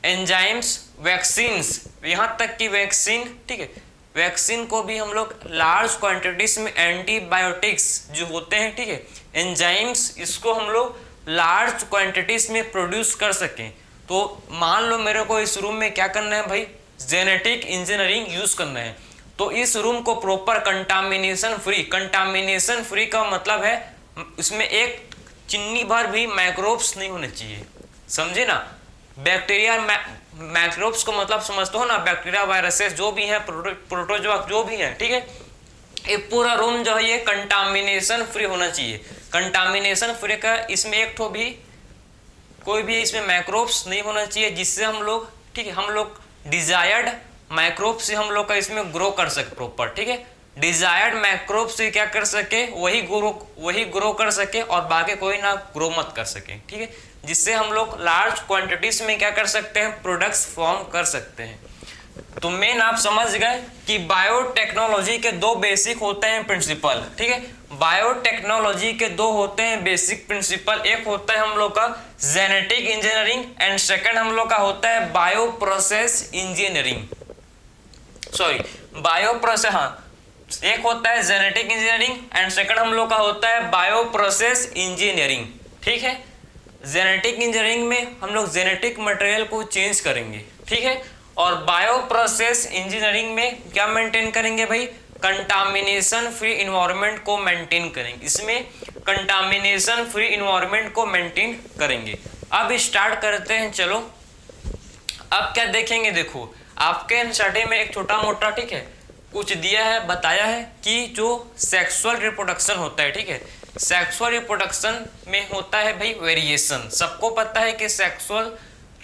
एंजाइम्स, वैक्सीन्स, यहाँ तक कि वैक्सीन। ठीक है, वैक्सीन को भी हम लोग लार्ज क्वांटिटीज में, एंटीबायोटिक्स जो होते हैं, ठीक है, एंजाइम्स, इसको हम लोग लार्ज क्वांटिटीज में प्रोड्यूस कर सकें। तो मान लो मेरे को इस रूम में क्या करना है भाई, जेनेटिक इंजीनियरिंग यूज करना है, तो इस रूम को proper contamination free, contamination free का मतलब है इसमें एक चिन्नी भर भी माइक्रोब्स नहीं होने चाहिए, समझे ना। बैक्टीरिया, माइक्रोब्स को मतलब समझते हो ना, बैक्टीरिया, वायरसेस जो भी हैं, प्रोटोजोआ जो भी हैं। ठीक है, ये पूरा रूम जो है ये कंटामिनेशन फ्री होना चाहिए। कंटामिनेशन फ्री का इसमें एक ठो भी कोई भी इसमें माइक्रोब्स नहीं होना चाहिए, जिससे हम लोग, ठीक है, हम लोग डिजायर्ड माइक्रोब से हम लोग का इसमें ग्रो कर सके प्रॉपर। ठीक है, डिजायर्ड माइक्रोब से क्या कर सके, वही ग्रो कर सके और बाकी कोई ना ग्रो मत कर सके। ठीक है, जिससे हम लोग लार्ज क्वांटिटीज में क्या कर सकते हैं, प्रोडक्ट्स फॉर्म कर सकते हैं। तो मेन आप समझ गए कि बायोटेक्नोलॉजी के दो बेसिक होते हैं प्रिंसिपल। ठीक है, बायोटेक्नोलॉजी के दो होते हैं बेसिक प्रिंसिपल, एक होता है हम लोग का जेनेटिक इंजीनियरिंग एंड सेकंड हम लोग का होता है bio process engineering. Sorry, bio process, हाँ, एक होता है जेनेटिक इंजीनियरिंग एंड सेकंड हम लोग का होता है बायो प्रोसेस इंजीनियरिंग। ठीक है, जेनेटिक इंजीनियरिंग में हम लोग जेनेटिक मटेरियल को चेंज करेंगे। ठीक है, और बायो प्रोसेस इंजीनियरिंग में क्या मेंटेन करेंगे भाई, कंटामिनेशन फ्री इन्वायरमेंट को मेंटेन करेंगे। इसमें कंटामिनेशन फ्री इन्वायरमेंट को मेंटेन करेंगे। अब स्टार्ट करते हैं, चलो अब क्या देखेंगे। देखो आपके एनसीईआरटी में एक छोटा मोटा, ठीक है, कुछ दिया है, बताया है कि जो सेक्सुअल रिप्रोडक्शन होता है, ठीक है, सेक्सुअल रिप्रोडक्शन में होता है भाई वेरिएशन। सबको पता है कि सेक्सुअल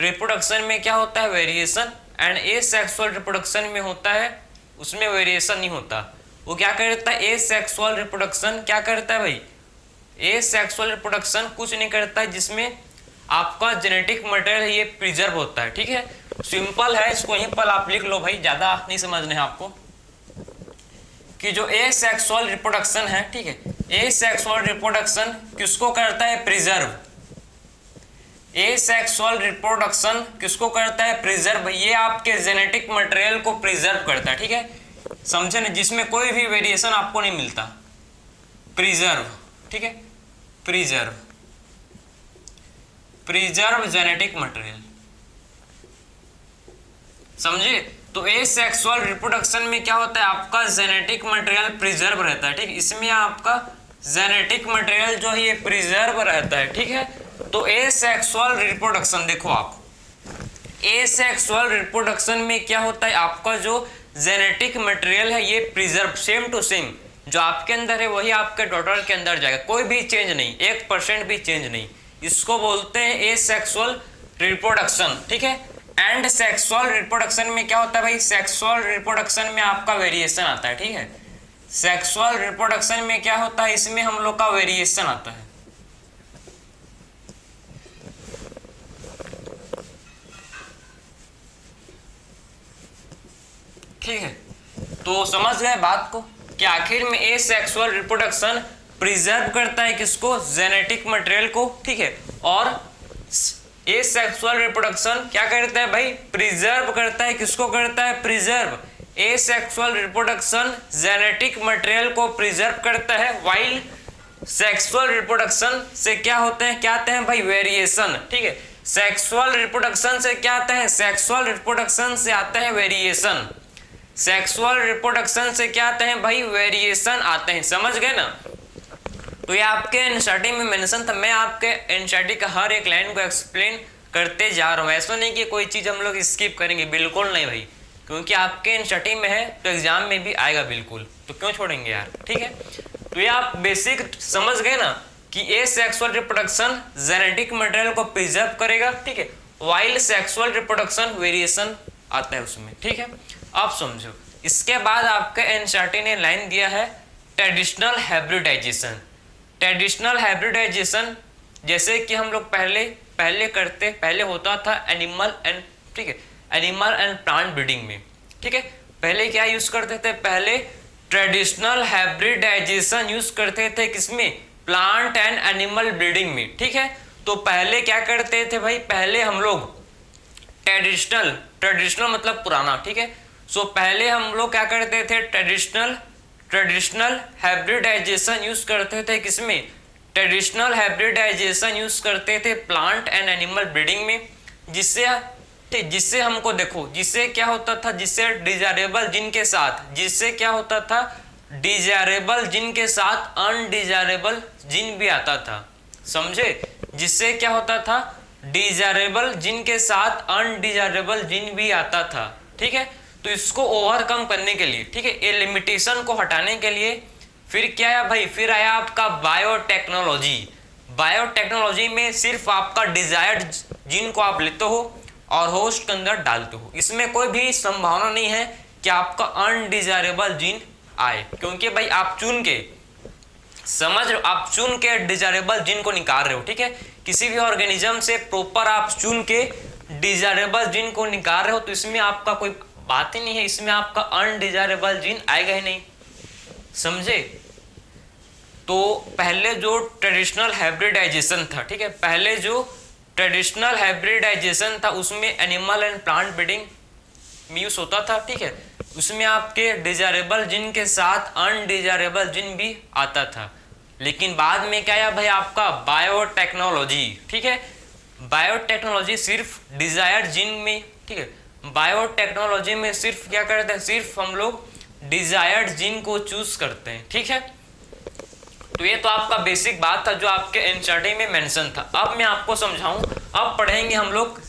रिप्रोडक्शन में क्या होता है, variation, and A sexual reproduction में होता है, उसमें वेरिएशन नहीं होता। वो क्या करता है, ए सेक्सुअल रिप्रोडक्शन क्या करता है भाई, ए सेक्सुअल रिप्रोडक्शन कुछ नहीं करता है, जिसमें आपका जेनेटिक मटेरियल ये प्रिजर्व होता है। ठीक है, सिंपल है, इसको यहीं पर आप लिख लो भाई, ज्यादा नहीं समझने हैं आपको, कि जो ए सेक्सुअल रिप्रोडक्शन है, ठीक है, ए सेक्सुअल रिप्रोडक्शन किसको करता है, प्रिजर्व। ए सेक्सुअल रिप्रोडक्शन किसको करता है, प्रिजर्व। ये आपके जेनेटिक मटेरियल को प्रिजर्व करता है। ठीक है, समझे ना, जिसमें कोई भी वेरिएशन आपको नहीं मिलता, प्रिजर्व। ठीक है, प्रिजर्व, प्रिजर्व जेनेटिक मटेरियल, समझे। तो ए सेक्सुअल रिप्रोडक्शन में क्या होता है, आपका जेनेटिक मटेरियल प्रिजर्व रहता है। ठीक, इसमें आपका जेनेटिक मटेरियल जो है ये प्रिजर्व रहता है। ठीक है, तो ए सेक्सुअल रिप्रोडक्शन, देखो आप, ए सेक्सुअल रिप्रोडक्शन में क्या होता है, आपका जो जेनेटिक मटेरियल है ये प्रिजर्व, सेम टू सेम जो आपके अंदर है वही आपके डॉटर के अंदर जाएगा, कोई भी चेंज नहीं, 1% भी चेंज नहीं। इसको बोलते हैं ए सेक्सुअल रिप्रोडक्शन। ठीक है, एंड सेक्सुअल रिप्रोडक्शन में क्या होता है भाई, सेक्सुअल रिप्रोडक्शन में आपका वेरिएशन आता है। ठीक है, सेक्सुअल रिप्रोडक्शन में क्या होता है, इसमें हम लोग का वेरिएशन आता है। ठीक है, तो समझ गए बात को कि आखिर में ए सेक्सुअल रिप्रोडक्शन प्रिजर्व करता है किसको, जेनेटिक मटेरियल को। ठीक है, और एसेक्सुअल रिप्रोडक्शन क्या करता है भाई, प्रिजर्व करता है। किसको करता है, preserve. Asexual reproduction genetic material को प्रिजर्व करता है, वाइल सेक्सुअल रिप्रोडक्शन से क्या होते हैं, क्या आते हैं भाई, वेरिएशन। ठीक है, सेक्सुअल रिप्रोडक्शन से क्या आता है, सेक्सुअल रिप्रोडक्शन से आता है वेरिएशन। सेक्सुअल रिप्रोडक्शन से क्या आते हैं भाई, वेरिएशन आते हैं। समझ गए ना। तो ये आपके एनसीईआरटी में मेंशन था, मैं आपके एनसीईआरटी का हर एक लाइन को एक्सप्लेन करते जा रहा हूँ। ऐसा नहीं कि कोई चीज़ हम लोग स्किप करेंगे, बिल्कुल नहीं भाई, क्योंकि आपके एनसीईआरटी में है तो एग्जाम में भी आएगा बिल्कुल, तो क्यों छोड़ेंगे यार। ठीक है, तो ये आप बेसिक समझ गए ना कि एसेक्सुअल रिप्रोडक्शन जेनेटिक मटेरियल को प्रिजर्व करेगा। ठीक है, वाइल सेक्सुअल रिप्रोडक्शन वेरिएशन आता है उसमें। ठीक है, अब समझो। इसके बाद आपके एनसीईआरटी ने लाइन दिया है ट्रेडिशनल हाइब्रिडाइजेशन। ट्रेडिशनल हाइब्रिडाइजेशन जैसे कि हम लोग पहले होता था एनिमल एंड, ठीक है, एनिमल एंड प्लांट ब्रीडिंग में। ठीक है, पहले क्या यूज करते थे, पहले ट्रेडिशनल हाइब्रिडाइजेशन यूज करते थे किसमें, प्लांट एंड एनिमल ब्रीडिंग में। ठीक है, तो पहले क्या करते थे भाई, पहले हम लोग ट्रेडिशनल मतलब पुराना। ठीक है, सो पहले हम लोग क्या करते थे, ट्रेडिशनल हाइब्रिडाइजेशन यूज करते थे किसमें, ट्रेडिशनल हाइब्रिडाइजेशन यूज करते थे प्लांट एंड एनिमल ब्रीडिंग में। जिससे हमको देखो, जिससे क्या होता था, जिससे डिजायरेबल जीन के साथ, जिससे क्या होता था, डिजायरेबल जीन के साथ अनडिजायरेबल जीन भी आता था। समझे, जिससे क्या होता था, डिजायरेबल जीन के साथ अनडिजायरेबल जीन भी आता था। ठीक है, तो इसको ओवरकम करने के लिए, ठीक है, ये लिमिटेशन को हटाने के लिए फिर क्या है भाई, फिर आया आपका बायोटेक्नोलॉजी। बायोटेक्नोलॉजी में सिर्फ आपका डिजायर्ड जीन को आप लेते हो और होस्ट के अंदर डालते हो, इसमें कोई भी संभावना नहीं है कि आपका अनडिजायरेबल जीन आए, क्योंकि भाई आप चुन के, समझ रहे हो, आप चुन के डिजायरेबल जीन को निकाल रहे हो। ठीक है, किसी भी ऑर्गेनिज्म से प्रॉपर आप चुन के डिजायरेबल जीन को निकाल रहे हो, तो इसमें आपका कोई बात ही नहीं है, इसमें आपका अनडिजायरेबल जीन आएगा ही नहीं। समझे, तो पहले जो ट्रेडिशनल हाइब्रिडाइजेशन था, ठीक है, पहले जो ट्रेडिशनल हाइब्रिडाइजेशन था उसमें एनिमल एंड प्लांट ब्रीडिंग में यूज होता था। ठीक है, उसमें आपके डिजायरेबल जीन के साथ अनडिजायरेबल जीन भी आता था। लेकिन बाद में क्या आया भाई, आपका बायोटेक्नोलॉजी। ठीक है, बायोटेक्नोलॉजी सिर्फ डिजायर्ड जीन में, ठीक है, बायोटेक्नोलॉजी में सिर्फ क्या करते हैं, सिर्फ हम लोग डिजायर्ड जीन को चूज करते हैं। ठीक है, तो ये तो आपका बेसिक बात था जो आपके एनसीईआरटी में मेंशन था। अब मैं आपको समझाऊं, अब पढ़ेंगे हम लोग,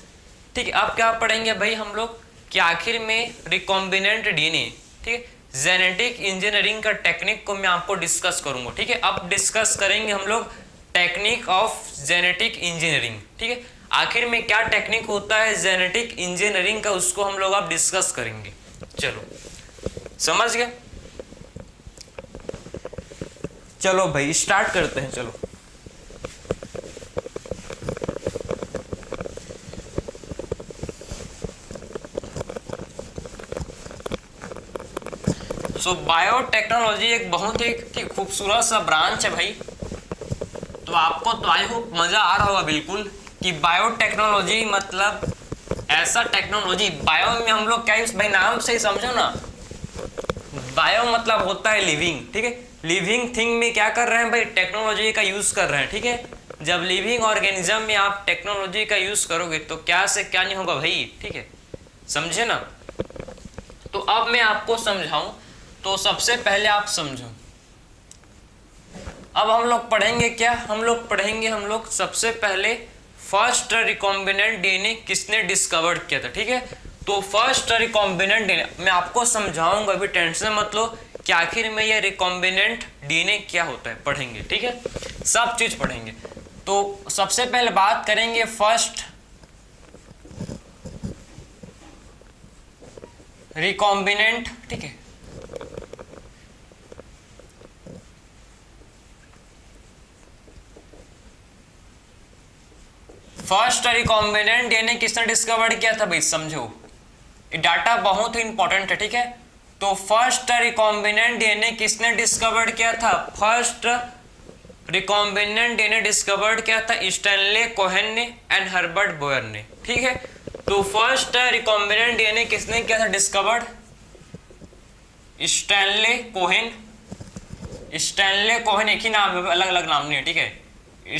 ठीक है, अब क्या पढ़ेंगे भाई हम लोग कि आखिर में रिकॉम्बिनेंट डीएनए, ठीक है, जेनेटिक इंजीनियरिंग का टेक्निक को मैं आपको डिस्कस करूंगा। ठीक है, अब डिस्कस करेंगे हम लोग टेक्निक ऑफ जेनेटिक इंजीनियरिंग। ठीक है, आखिर में क्या टेक्निक होता है जेनेटिक इंजीनियरिंग का, उसको हम लोग अब डिस्कस करेंगे। चलो समझ गए, चलो भाई स्टार्ट करते हैं। चलो सो बायोटेक्नोलॉजी एक बहुत ही खूबसूरत सा ब्रांच है भाई, तो आपको तो आई होप मजा आ रहा होगा बिल्कुल कि बायोटेक्नोलॉजी मतलब ऐसा टेक्नोलॉजी, बायो में हम लोग क्या यूज, भाई नाम से ही समझो ना, बायो मतलब होता है लिविंग। ठीक है, लिविंग थिंग में क्या कर रहे हैं भाई, टेक्नोलॉजी का यूज कर रहे हैं। ठीक है, जब लिविंग ऑर्गेनिज्म में आप टेक्नोलॉजी का यूज करोगे तो क्या से क्या नहीं होगा भाई। ठीक है, समझे ना। तो अब मैं आपको समझाऊं, तो सबसे पहले आप समझो, अब हम लोग पढ़ेंगे क्या, हम लोग सबसे पहले फर्स्ट रिकॉम्बिनेंट डीएनए किसने डिस्कवर्ड किया था। ठीक है, तो फर्स्ट रिकॉम्बिनेंट डीएनए मैं आपको समझाऊंगा, अभी टेंशन मत लो कि आखिर में ये रिकॉम्बिनेंट डीएनए क्या होता है, पढ़ेंगे। ठीक है, सब चीज पढ़ेंगे। तो सबसे पहले बात करेंगे फर्स्ट रिकॉम्बिनेंट। ठीक है, फर्स्ट रिकॉम्बिनेंट डीएनए किसने डिस्कवर किया था भाई, समझो ये डाटा बहुत ही इंपॉर्टेंट है। ठीक है, तो फर्स्ट रिकॉम्बिनेंट डीएनए किसने डिस्कवर किया था, फर्स्ट रिकॉम्बिनेंट डीएनए डिस्कवर्ड क्या था, स्टैनले कोहेन ने एंड हर्बर्ट बोयर ने। ठीक है, तो फर्स्ट रिकॉम्बिनेंट डीएनए किसने किया था discovered, Stanley Cohen. Stanley Cohen एक ही नाम है, अलग अलग नाम नहीं है। ठीक है,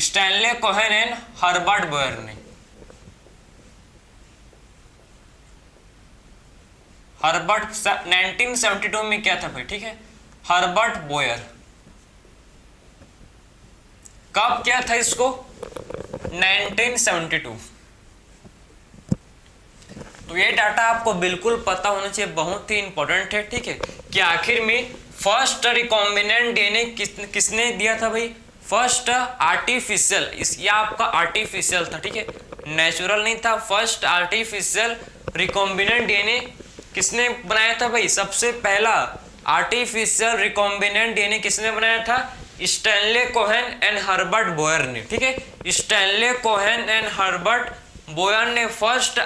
Stanley Cohen and Herbert Boyer ने। हर्बर्ट 1972 में क्या था भाई। ठीक है, हर्बर्ट बोयर। कब क्या था इसको, 1972। तो ये डाटा आपको बिल्कुल पता होना चाहिए, बहुत ही इंपॉर्टेंट है। ठीक है, कि आखिर में फर्स्ट रिकॉम्बिनेंट डीएनए किसने दिया था भाई, फर्स्ट आर्टिफिशियल। ये आपका आर्टिफिशियल था। ठीक है, नेचुरल नहीं था। फर्स्ट आर्टिफिशियल रिकॉम्बिनेंट डीएनए किसने बनाया था भाई, सबसे पहला आर्टिफिशियल रिकॉम्बिनेंट डीएनए किसने बनाया था, Stanley Cohen and Herbert Boyer ने। ठीक है, Stanley Cohen and Herbert Boyer ने फर्स्ट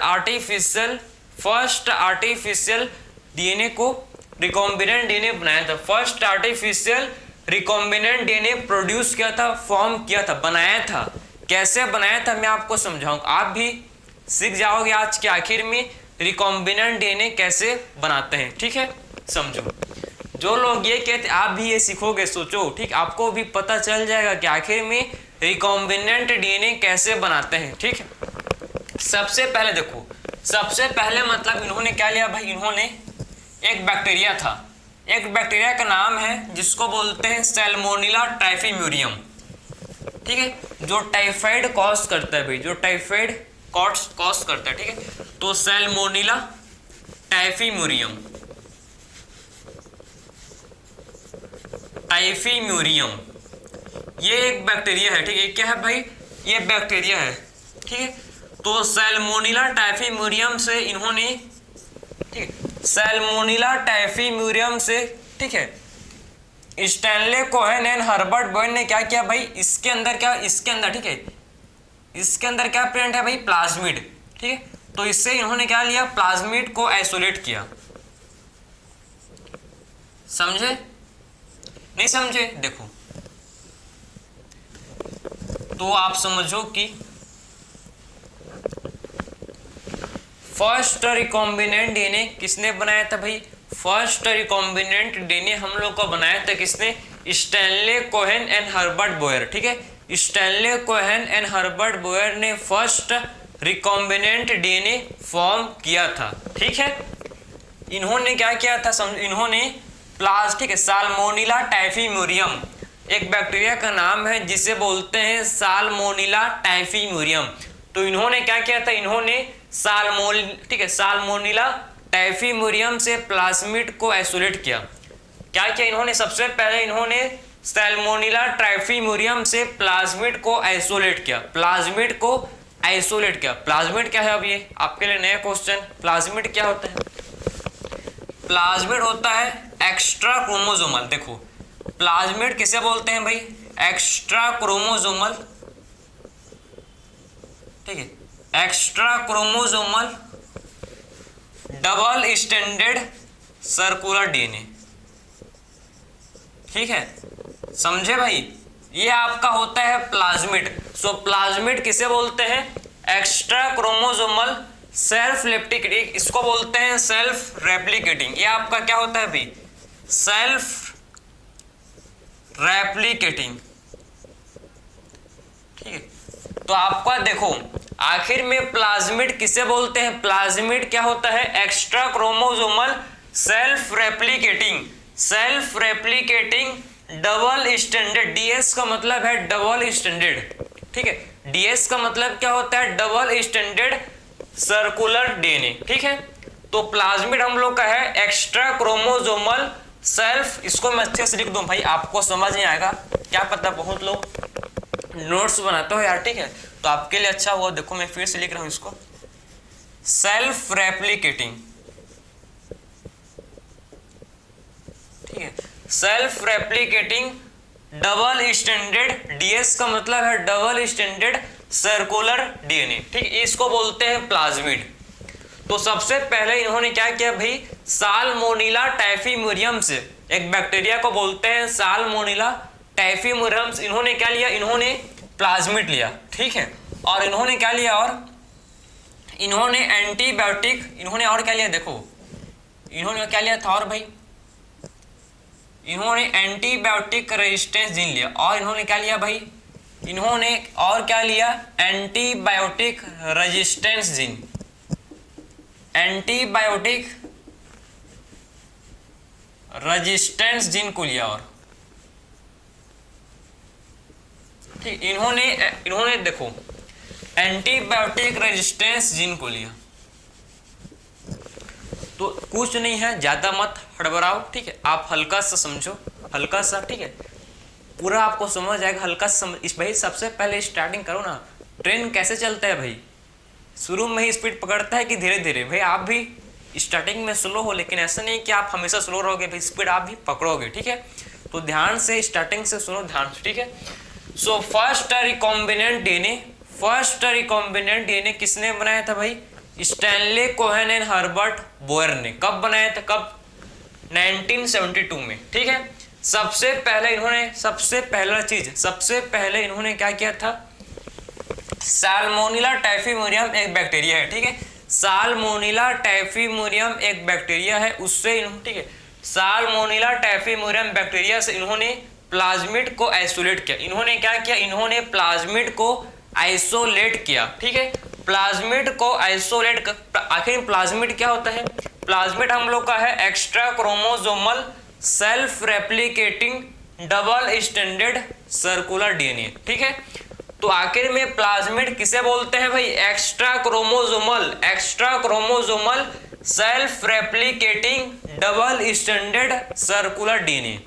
आर्टिफिशियल डीएनए को रिकॉम्बिनेंट डीएनए बनाया था। First artificial recombinant DNA produce किया था, फॉर्म किया था, बनाया था। कैसे बनाया था मैं आपको समझाऊंगा, आप भी सीख जाओगे आज के आखिर में रिकॉम्बिनेंट डीएनए कैसे बनाते हैं। ठीक है, समझो। जो लोग ये कहते आप भी ये सीखोगे, सोचो। ठीक, आपको भी पता चल जाएगा कि आखिर में रिकॉम्बिनेंट डीएनए कैसे बनाते हैं। ठीक है, सबसे पहले देखो, सबसे पहले मतलब इन्होंने क्या लिया भाई, इन्होंने एक बैक्टीरिया था, एक बैक्टीरिया का नाम है जिसको बोलते हैं सैल्मोनेला टाइफीम्यूरियम। ठीक है, जो टाइफाइड कॉज करता है भाई, जो टाइफाइड कॉज करता है। ठीक है, तो सैल्मोनेला टाइफीम्यूरियम, ये एक बैक्टीरिया है। ठीक है, क्या है भाई, ये बैक्टीरिया है। ठीक है, तो सैल्मोनेला टाइफीम्यूरियम से इन्होंने, ठीक है, सैल्मोनेला टाइफीम्यूरियम से, ठीक है, Stanley Cohen and Herbert Boyer ने क्या किया भाई, इसके अंदर क्या, इसके अंदर, ठीक है, इसके अंदर क्या प्रेजेंट है भाई, प्लाज्मिड। ठीक है, तो इससे इन्होंने क्या लिया, प्लाज्मिड को आइसोलेट किया। समझे, नहीं समझे, देखो। तो आप समझो कि फर्स्ट रिकॉम्बिनेंट डीएनए किसने बनाया था भाई, फर्स्ट रिकॉम्बिनेंट डीएनए हम लोग को बनाया था किसने, Stanley Cohen and Herbert Boyer. ठीक है, Stanley Cohen and Herbert Boyer ने फर्स्ट रिकॉम्बिनेंट डीएनए फॉर्म किया था। ठीक है, इन्होंने क्या किया था, इन्होंने ठीक है, साल्मोनेला टाइफीम्यूरियम, एक बैक्टीरिया का नाम है जिसे बोलते हैं साल्मोनेला टाइफीम्यूरियम। तो इन्होंने क्या किया था, इन्होंने ठीक है, साल्मोनेला टाइफीम्यूरियम से प्लाज्मिड को आइसोलेट किया। क्या किया इन्होंने, सबसे पहले इन्होंने साल्मोनेला टाइफीम्यूरियम से प्लाज्मिड को आइसोलेट किया, प्लाज्मिड को आइसोलेट किया। प्लाज्मिड क्या है, अब ये आपके लिए नया क्वेश्चन, प्लाज्मिड क्या होता है, प्लाज्मिड होता है एक्स्ट्रा क्रोमोसोमल। देखो, प्लाज्मिड किसे बोलते हैं भाई, एक्स्ट्रा क्रोमोसोमल। ठीक है, extra chromosomal double standard circular DNA. ठीक है, समझे भाई, ये आपका होता है प्लाज्मिड। सो प्लाज्मिड किसे बोलते हैं, एक्स्ट्रा क्रोमोसोमल सेल्फ रेप्लिकेटिंग, इसको बोलते हैं सेल्फ रेप्लिकेटिंग। ये आपका क्या होता है भाई, सेल्फ रेप्लिकेटिंग। ठीक है, तो आपका देखो आखिर में प्लाज्मिड किसे बोलते हैं, प्लाज्मिड क्या होता है, extra chromosomal self replicating double standard. DS का मतलब है डबल स्टैंडर्ड। ठीक है, डीएस का मतलब क्या होता है, डबल स्टैंडर्ड सर्कुलर डीएनए। ठीक है, तो प्लाज्मिड हम लोग का है एक्स्ट्रा क्रोमोसोमल सेल्फ, इसको मैं अच्छे से लिख दूं भाई, आपको समझ नहीं आएगा, क्या पता बहुत लोग नोट्स बनाते हो यार। ठीक है, तो आपके लिए अच्छा हुआ, देखो मैं फिर से लिख रहा हूं इसको, सेल्फ रेप्लिकेटिंग। ठीक है, self replicating double standard, DS का मतलब है डबल स्टैंडर्ड सर्कुलर डीएनए। ठीक है, इसको बोलते हैं प्लाज्मिड। तो सबसे पहले इन्होंने क्या किया भाई, साल्मोनेला टाइफीम्यूरियम से, एक बैक्टीरिया को बोलते हैं साल्मोनेला टैफी मुरम्स, इन्होंने क्या लिया, इन्होंने प्लाज्मिड लिया, ठीक है। और इन्होंने क्या लिया, और इन्होंने एंटीबायोटिक, इन्होंने और क्या लिया, देखो इन्होंने क्या लिया था, और भाई इन्होंने एंटीबायोटिक रेजिस्टेंस जीन लिया, और इन्होंने क्या लिया भाई, इन्होंने और क्या लिया, antibiotic resistance gene, antibiotic resistance gene को लिया, और ठीक इन्होंने देखो एंटीबायोटिक रेजिस्टेंस जीन को लिया। तो कुछ नहीं है, ज्यादा मत हड़बड़ाओ, ठीक है, आप हल्का सा समझो, हल्का सा, ठीक है, पूरा आपको समझ आएगा, हल्का सा समझ। इस भाई सबसे पहले स्टार्टिंग करो ना, ट्रेन कैसे चलता है भाई, शुरू में ही स्पीड पकड़ता है कि धीरे धीरे। भाई आप भी स्टार्टिंग में स्लो हो, लेकिन ऐसा नहीं कि आप हमेशा स्लो रहोगे, भाई स्पीड आप भी पकड़ोगे, ठीक है। तो ध्यान से स्टार्टिंग से सुनो, ध्यान से, ठीक है। So first recombinant DNA, first recombinant DNA किसने बनाया था भाई, Stanley Cohen and Herbert Boyer ने। कब बनाया था, कब, 1972 में, ठीक है। सबसे पहले इन्होंने क्या किया था, साल्मोनेला टाइफीमोरियम एक बैक्टीरिया है, ठीक है, साल्मोनेला टाइफीमोरियम एक बैक्टीरिया है, उससे ठीक है, साल्मोनेला टाइफीमोरियम बैक्टीरिया से इन्होंने प्लाज्मिड को आइसोलेट किया। इन्होंने क्या किया, इन्होंने प्लाज्मिड को आइसोलेट किया, ठीक है, प्लाज्मिड को आइसोलेट। आखिर प्लाज्मिड क्या होता है, प्लाज्मिड हम लोग का है extra chromosomal self replicating double standard circular DNA, ठीक है। तो आखिर में प्लाज्मिड किसे बोलते हैं भाई, extra chromosomal self replicating double standard circular DNA.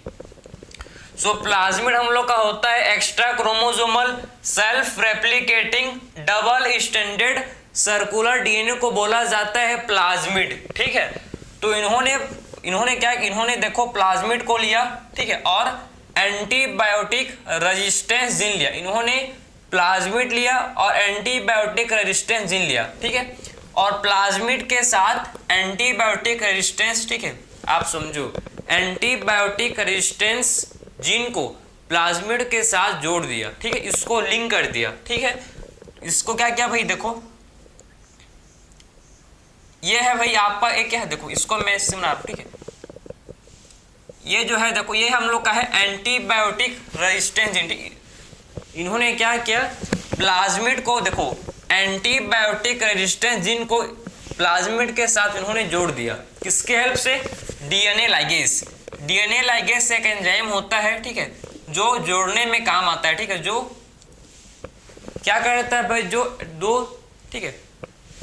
So plasmid हम लोग का होता है extra chromosomal self replicating double standard circular DNA को बोला जाता है प्लाज्मिड, ठीक है। तो इन्होंने क्या, इन्होंने देखो प्लाज्मिड को लिया, ठीक है, और एंटीबायोटिक रेजिस्टेंस जीन लिया। इन्होंने प्लाज्मिड लिया और एंटीबायोटिक रेजिस्टेंस जीन लिया, ठीक है, और प्लाज्मिड के साथ एंटीबायोटिक रेजिस्टेंस, ठीक है, आप समझो, एंटीबायोटिक रेजिस्टेंस जीन को प्लाज्मिड के साथ जोड़ दिया, ठीक है, इसको लिंक कर दिया, ठीक है। इसको क्या किया भाई, देखो ये है भाई आपका एक क्या है, देखो इसको मैं समझा, ठीक है, ये जो है देखो, ये हम लोग का है एंटीबायोटिक रेजिस्टेंस जीन। इन्होंने क्या किया, प्लाज्मिड को देखो एंटीबायोटिक रेजिस्टेंस जीन को प्लाज्मिड के साथ इन्होंने जोड़ दिया, किसके हेल्प से, डीएनए लाइगेज। डीएनए लाइगेज एक एंजाइम होता है, ठीक है, जो जोड़ने में काम आता है, ठीक है, जो क्या करता है भाई, जो दो, ठीक है,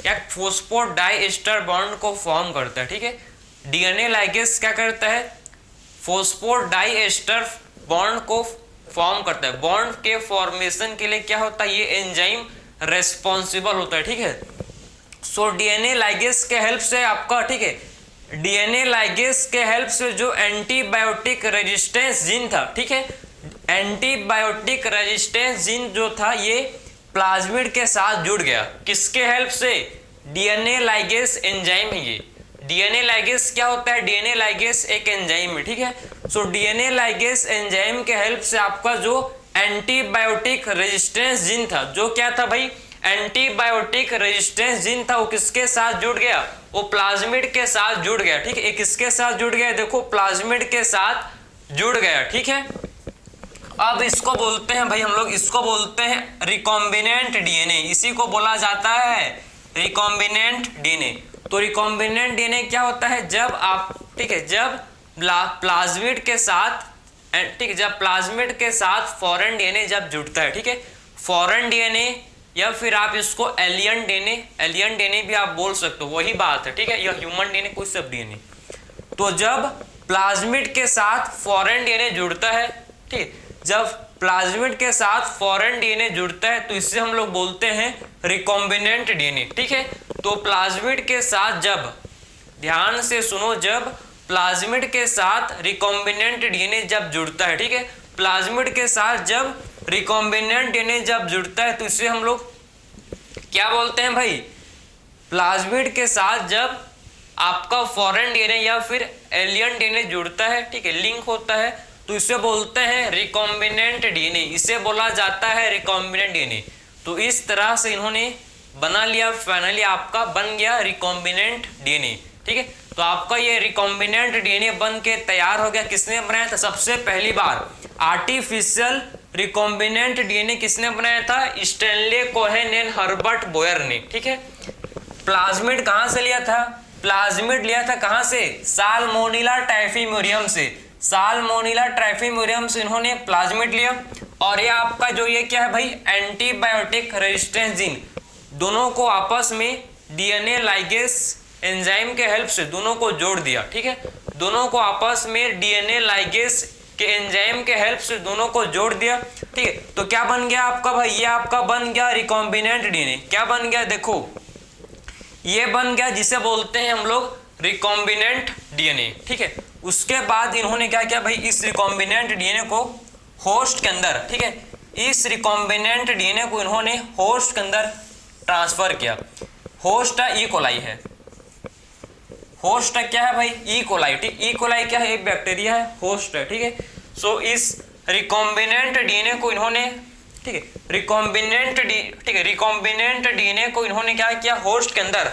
क्या फोस्फोडाइएस्टर बॉन्ड को फॉर्म करता है, ठीक है। डीएनए लाइगेज क्या करता है, फोस्फोडाइएस्टर बॉन्ड को फॉर्म करता है। बॉन्ड के फॉर्मेशन के लिए क्या होता है, ये एंजाइम रेस्पॉन्सिबल होता है, ठीक है। सो डीएनए लाइगेज के हेल्प से आपका, ठीक है, डीएनए लाइगेज के हेल्प से जो एंटीबायोटिक रेजिस्टेंस जीन था, ठीक है, एंटीबायोटिक रेजिस्टेंस जीन जो था ये प्लाज्मिड के साथ जुड़ गया, किसके हेल्प से, डीएनए लाइगेज एंजाइम है ये। डीएनए लाइगेज क्या होता है, डीएनए लाइगेज एक एंजाइम है, ठीक है। सो डीएनए लाइगेज एंजाइम के हेल्प से आपका जो एंटीबायोटिक रेजिस्टेंस जीन था, जो क्या था भाई, एंटीबायोटिक रेजिस्टेंस जीन था, वो किसके साथ जुड़ गया, वो प्लाज्मिड के साथ जुड़ गया, ठीक है। एक किसके साथ जुड़ गया, देखो प्लाज्मिड के साथ जुड़ गया, ठीक है। अब इसको बोलते हैं भाई हम लोग, इसको बोलते हैं रिकॉम्बिनेंट डीएनए, इसी को बोला जाता है रिकॉम्बिनेंट डीएनए। तो रिकॉम्बिनेंट डीएनए क्या होता है, जब आप, ठीक है, जब प्लाज्मिड के साथ, ठीक है, जब प्लाज्मिड के साथ फॉरेन डीएनए जब जुड़ता है, ठीक है, फॉरेन डीएनए या फिर आप इसको एलियन डीएनए भी आप बोल सकते हो, वही बात है, ठीक है, यह ह्यूमन डीएनए कोई सब डीएनए। तो जब प्लाज्मिड के साथ फॉरेन डीएनए जुड़ता है, ठीक, जब प्लाज्मिड के साथ फॉरेन डीएनए जुड़ता है तो इससे हम लोग बोलते हैं रिकॉम्बिनेंट डीएनए, ठीक है। तो प्लाज्मिड के साथ जब, ध्यान से सुनो, जब प्लाज्मिड के साथ रिकॉम्बिनेंट डीएनए जब जुड़ता है, ठीक है, प्लाज्मिड के साथ जब रिकॉम्बिनेंट डीएनए जब जुड़ता है तो इससे हम लोग क्या बोलते हैं भाई, प्लाज्मिड के साथ जब आपका फॉरेन डीएनए या फिर एलियन डीएनए जुड़ता है, ठीक है, लिंक होता है, तो तो इसे बोलते हैं रिकॉम्बिनेंट डीएनए, इसे बोला जाता है रिकॉम्बिनेंट डीएनए। तो इस तरह से इन्होंने बना लिया, फाइनली आपका बन गया रिकॉम्बिनेंट डीएनए। ठीक है, तो आपका ये रिकॉम्बिनेंट डीएनए बन के तैयार हो गया। किसने बनाया था? सबसे पहली बार आर्टिफिशियल रिकॉम्बिनेंट डीएनए किसने बनाया था? Stanley Cohen and Herbert Boyer ने। ठीक है, प्लाज्मिड कहां से लिया था? प्लाज्मिड लिया था कहां से? साल्मोनेला टाइफीमोरियम से। साल्मोनेला टाइफीमोरियम से इन्होंने प्लाज्मिड लिया। और ये आपका जो ये क्या है भाई? एंटीबायोटिक रेजिस्टेंस जीन, दोनों को आपस में डीएनए लाइगेज एंजाइम के हेल्प से दोनों को जोड़ दिया। ठीक है, दोनों को आपस में डीएनए लाइगेज के एंजाइम के हेल्प से दोनों को जोड़ दिया। ठीक है, तो क्या बन गया आपका भाई? ये आपका बन गया रिकॉम्बिनेंट डीएनए। क्या बन गया? देखो ये बन गया जिसे बोलते हैं हम लोग रिकॉम्बिनेंट डीएनए। ठीक है, उसके बाद इन्होंने क्या किया भाई? इस रिकॉम्बिनेंट डीएनए को होस्ट के अंदर, ठीक है, इस रिकॉम्बिनेंट डीएनए को इन्होंने होस्ट के अंदर ट्रांसफर किया। होस्ट ई कोलाई है। होस्ट क्या है भाई? E coli. ठीक, ई कोलाई क्या है? एक बैक्टीरिया है, होस्ट है। ठीक है, सो इस रिकॉम्बिनेंट डीएनए को इन्होंने, ठीक है, रिकॉम्बिनेंट डीएनए को इन्होंने क्या किया? होस्ट के अंदर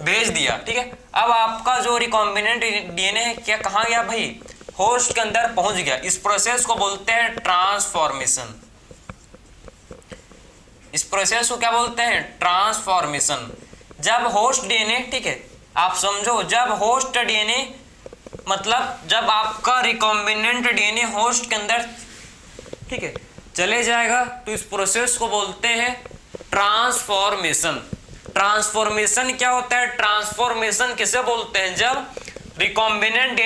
भेज दिया। ठीक है, अब आपका जो रिकॉम्बिनेंट डीएनए है क्या कहाँ गया भाई? होस्ट के अंदर पहुंच गया। इस प्रोसेस को बोलते हैं ट्रांसफॉर्मेशन। इस प्रोसेस को क्या बोलते हैं? ट्रांसफॉर्मेशन। जब होस्ट डीएनए, ठीक है, आप समझो, जब होस्ट डीएनए मतलब जब आपका रिकॉम्बिनेंट डीएनए होस्ट के अंदर, ठीक है, चले जाएगा तो इस प्रोसेस को बोलते हैं ट्रांसफॉर्मेशन। ट्रांसफॉर्मेशन क्या होता है? ट्रांसफॉर्मेशन किसे बोलते हैं? जब रिकॉम्बिनेंट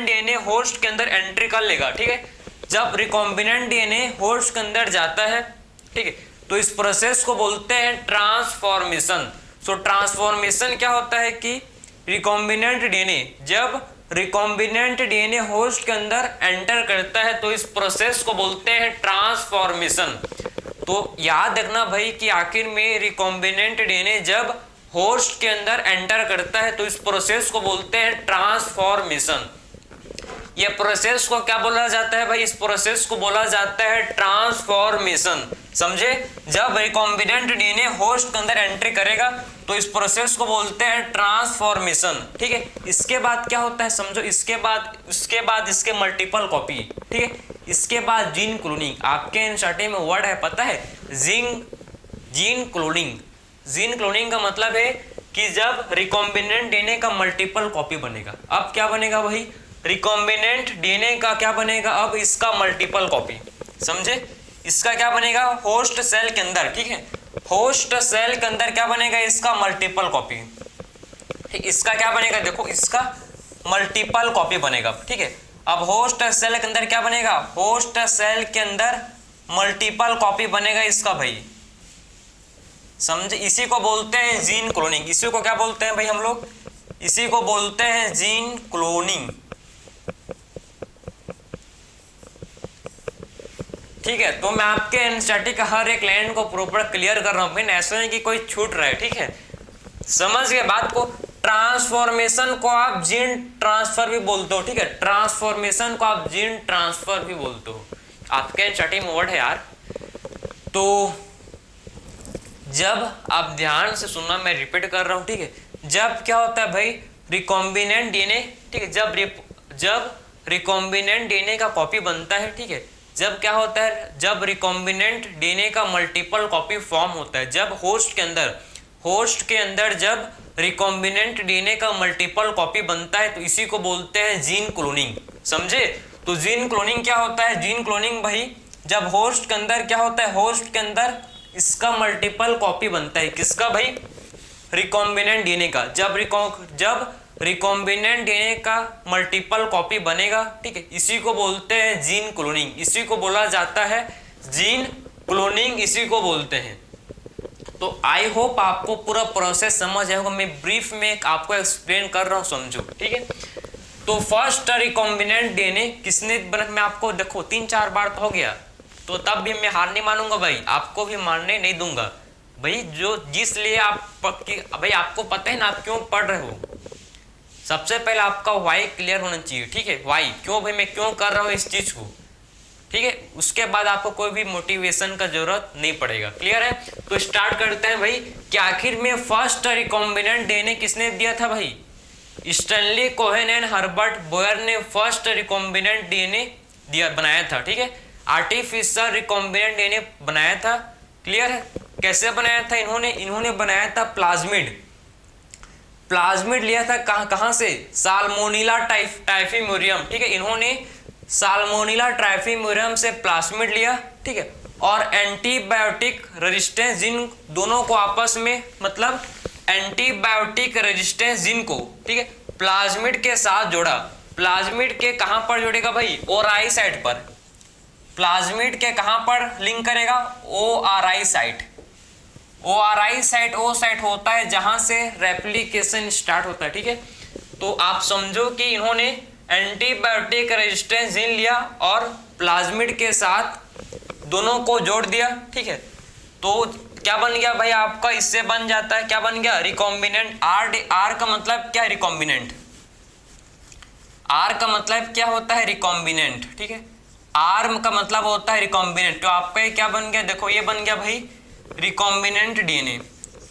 डीएनए होस्ट के अंदर एंट्री कर लेगा। ठीक है, जब रिकॉम्बिनेंट डीएनए होस्ट के अंदर जाता है, ठीक है, तो इस प्रोसेस को बोलते हैं ट्रांसफॉर्मेशन। सो ट्रांसफॉर्मेशन क्या होता है कि रिकॉम्बिनेंट डीएनए जब रिकॉम्बिनेंट डीएनए होस्ट के अंदर एंटर करता है तो इस प्रोसेस को बोलते हैं ट्रांसफॉर्मेशन। तो याद रखना भाई कि आखिर में रिकॉम्बिनेंट डीएनए जब होस्ट के अंदर एंटर करता है तो इस प्रोसेस को बोलते हैं ट्रांसफॉर्मेशन। ये प्रोसेस को क्या बोला जाता है भाई? इस प्रोसेस को बोला जाता है ट्रांसफॉर्मेशन। समझे? जब रिकॉम्बिनेंट डीएनए होस्ट के अंदर एंट्री करेगा तो इस प्रोसेस को बोलते हैं ट्रांसफॉर्मेशन। ठीक है, इसके बाद क्या होता है समझो? इसके बाद इसके मल्टीपल कॉपी। ठीक है, इसके बाद जीन क्लोनिंग। आपके एनसीईआरटी में वर्ड है पता है? Gene cloning. जीन क्लोनिंग का मतलब है कि जब रिकॉम्बिनेंट डीएनए का मल्टीपल कॉपी बनेगा। अब क्या बनेगा भाई? रिकॉम्बिनेंट डीएनए का क्या बनेगा? अब इसका मल्टीपल कॉपी। समझे? इसका क्या बनेगा? होस्ट सेल के अंदर, ठीक है, होस्ट सेल के अंदर क्या बनेगा? इसका मल्टीपल कॉपी। ठीक, इसका क्या बनेगा? देखो, इसका मल्टीपल कॉपी बनेगा। ठीक है, अब होस्ट सेल के अंदर क्या बनेगा? होस्ट सेल के अंदर मल्टीपल कॉपी बनेगा इसका भाई। समझे? इसी को बोलते हैं जीन क्लोनिंग। इसी को क्या बोलते हैं भाई हम लोग? इसी को बोलते हैं जीन क्लोनिंग। ठीक है, तो मैं आपके एनसीईआरटी का हर एक लाइन को प्रॉपर क्लियर कर रहा हूं, फिर ऐसा नहीं कि कोई छूट रहा है। ठीक है, समझ गए बात को? ट्रांसफॉर्मेशन को आप जीन ट्रांसफर भी बोलते हो। ठीक है, ट्रांसफॉर्मेशन को आप जीन ट्रांसफर भी बोलते हो। आपके एनसीईआरटी में वर्ड है यार। तो जब आप ध्यान से सुनना, मैं रिपीट कर रहा हूं। ठीक है, जब क्या होता है भाई? रिकॉम्बिनेंट डीएनए, ठीक है, जब रिकॉम्बिनेंट डीएनए का कॉपी बनता है, ठीक है, जब क्या होता है? जब रिकॉम्बिनेंट डीएनए का मल्टीपल कॉपी फॉर्म होता है, जब होस्ट के अंदर जब रिकॉम्बिनेंट डीएनए का मल्टीपल कॉपी बनता है तो इसी को बोलते हैं जीन क्लोनिंग। समझे? तो जीन क्लोनिंग क्या होता है? जीन क्लोनिंग भाई जब होस्ट के अंदर क्या होता है? होस्ट के अंदर इसका मल्टीपल कॉपी बनता है। किसका भाई? रिकॉम्बिनेंट डीएनए का। जब रिकॉम्बिनेंट डीएनए का मल्टीपल कॉपी बनेगा, ठीक है, इसी को बोलते हैं जीन क्लोनिंग। इसी को बोला जाता है जीन क्लोनिंग, इसी को बोलते हैं। तो आई होप आपको पूरा प्रोसेस समझ आएगा। मैं ब्रीफ में आपको एक्सप्लेन कर रहा हूँ, समझो। ठीक है, तो फर्स्ट रिकॉम्बिनेंट डीएनए किसने बना? मैं आपको देखो 3-4 बार तो हो गया, तो तब भी मैं हार नहीं मानूंगा भाई, आपको भी मानने नहीं दूंगा भाई। जो जिस लिए आप भाई आपको पता है ना आप क्यों पढ़ रहे हो। सबसे पहले आपका वाई क्लियर होना चाहिए, ठीक है, वाई क्यों भाई मैं क्यों कर रहा हूँ इस चीज को, ठीक है। उसके बाद आपको कोई भी मोटिवेशन का जरूरत नहीं पड़ेगा, क्लियर है। तो स्टार्ट करते हैं भाई कि आखिर में फर्स्ट रिकॉम्बिनेंट डीएनए किसने दिया था भाई, Stanley Cohen and Herbert Boyer ने फर्स्ट रिकॉम्बिनेंट डीएनए दिया बनाया था, ठीक है, आर्टिफिशियल रिकॉम्बिनेंट डीएनए बनाया था, क्लियर है। कैसे बनाया था इन्होंने बनाया था प्लाज्मिड लिया था कहां से, साल्मोनेला टाइफिमोरियम, ठीक है, इन्होंने साल्मोनेला टाइफिमोरियम से प्लाज्मिड लिया, ठीक है, और एंटीबायोटिक रेजिस्टेंस जीन दोनों को आपस में, मतलब एंटीबायोटिक रेजिस्टेंस जीन को, ठीक है, प्लाज्मिड के साथ जोड़ा। प्लाज्मिड के कहां पर जोड़ेगा भाई, ओआरआई साइट पर। प्लाज्मिड के कहां पर लिंक करेगा, ओआरआई साइट। ओआरआई साइट वो साइट होता है जहां से रेप्लिकेशन स्टार्ट होता है, ठीक है। तो आप समझो कि इन्होंने एंटीबायोटिक रेजिस्टेंस जीन लिया और प्लाज्मिड के साथ दोनों को जोड़ दिया, ठीक है। तो क्या बन गया भाई आपका, इससे बन जाता है, क्या बन गया, रिकॉम्बिनेंट। आर का मतलब क्या है, रिकॉम्बिनेंट। आर का मतलब क्या होता है, रिकॉम्बिनेंट, ठीक है। आर का मतलब होता है रिकॉम्बिनेंट। तो आपका क्या बन गया, देखो ये बन गया भाई रिकॉम्बिनेंट डीएनए।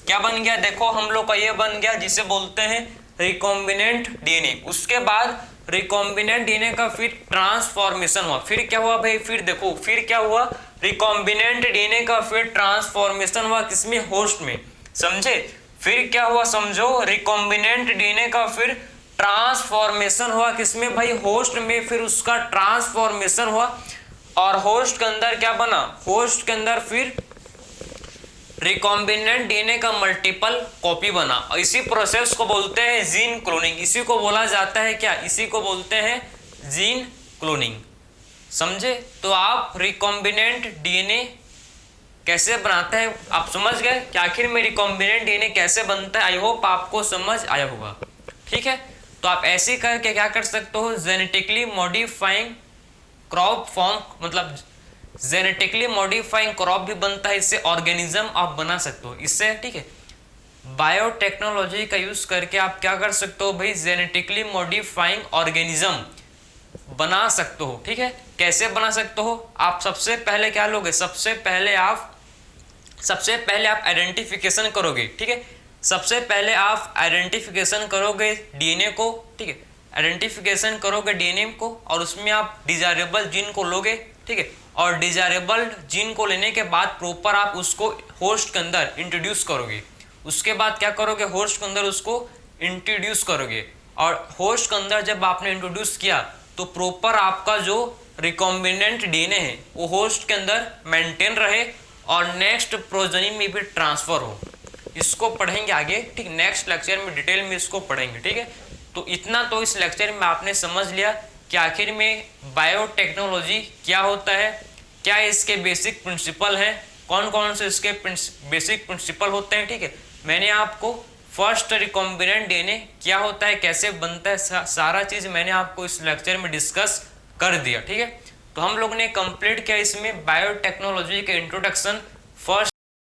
क्या बन गया, देखो हम लोग का ये बन गया जिसे बोलते हैं रिकॉम्बिनेंट डीएनए। उसके बाद रिकॉम्बिनेंट डीएनए का फिर ट्रांसफॉर्मेशन हुआ। फिर क्या हुआ भाई, फिर देखो फिर क्या हुआ, रिकॉम्बिनेंट डीएनए का फिर ट्रांसफॉर्मेशन हुआ किसमें, होस्ट में, समझे। फिर क्या हुआ समझो, रिकॉम्बिनेंट डीएनए का फिर ट्रांसफॉर्मेशन हुआ किसमें भाई, होस्ट में। फिर उसका ट्रांसफॉर्मेशन हुआ और होस्ट के अंदर क्या बना, होस्ट के अंदर फिर रिकॉम्बिनेंट डीएनए का मल्टीपल कॉपी बना। और इसी प्रोसेस को बोलते हैं जीन क्लोनिंग। इसी को बोला जाता है क्या, इसी को बोलते हैं जीन क्लोनिंग, समझे। तो आप रिकॉम्बिनेंट डीएनए कैसे बनाते हैं आप समझ गए कि आखिर में रिकॉम्बिनेंट डीएनए कैसे बनता है। आई होप आपको समझ आया होगा, ठीक है। तो आप ऐसे करके क्या कर सकते हो, जेनेटिकली मॉडिफाइंग क्रॉप फॉर्म, मतलब जेनेटिकली मॉडिफाइंग क्रॉप भी बनता है, इससे ऑर्गेनिज्म आप बना सकते हो इससे, ठीक है। बायोटेक्नोलॉजी का यूज करके आप क्या कर सकते हो भाई, जेनेटिकली मॉडिफाइंग ऑर्गेनिज्म बना सकते हो, ठीक है। कैसे बना सकते हो, आप सबसे पहले क्या लोगे, सबसे पहले आप आइडेंटिफिकेशन करोगे, ठीक है। सबसे पहले आप आइडेंटिफिकेशन करोगे डीएनए को, ठीक है, आइडेंटिफिकेशन करोगे डीएनए को और उसमें आप डिजायरेबल जीन को लोगे, ठीक है। और डिजायरेबल जीन को लेने के बाद प्रॉपर आप उसको होस्ट के अंदर इंट्रोड्यूस करोगे। उसके बाद क्या करोगे, होस्ट के अंदर उसको इंट्रोड्यूस करोगे और होस्ट के अंदर जब आपने इंट्रोड्यूस किया तो प्रॉपर आपका जो रिकॉम्बिनेंट डीएनए है वो होस्ट के अंदर मेंटेन रहे और नेक्स्ट प्रोजेनी में भी ट्रांसफर हो। इसको पढ़ेंगे आगे, ठीक, नेक्स्ट लेक्चर में डिटेल में इसको पढ़ेंगे, ठीक है। तो इतना तो इस लेक्चर में आपने समझ लिया कि आखिर में बायोटेक्नोलॉजी क्या होता है, क्या इसके बेसिक प्रिंसिपल हैं, कौन कौन से इसके बेसिक प्रिंसिपल होते हैं, ठीक है। मैंने आपको फर्स्ट रिकॉम्बिनेंट डीएनए क्या होता है, कैसे बनता है, सारा चीज़ मैंने आपको इस लेक्चर में डिस्कस कर दिया, ठीक है। तो हम लोग ने कंप्लीट किया इसमें बायोटेक्नोलॉजी के इंट्रोडक्शन, फर्स्ट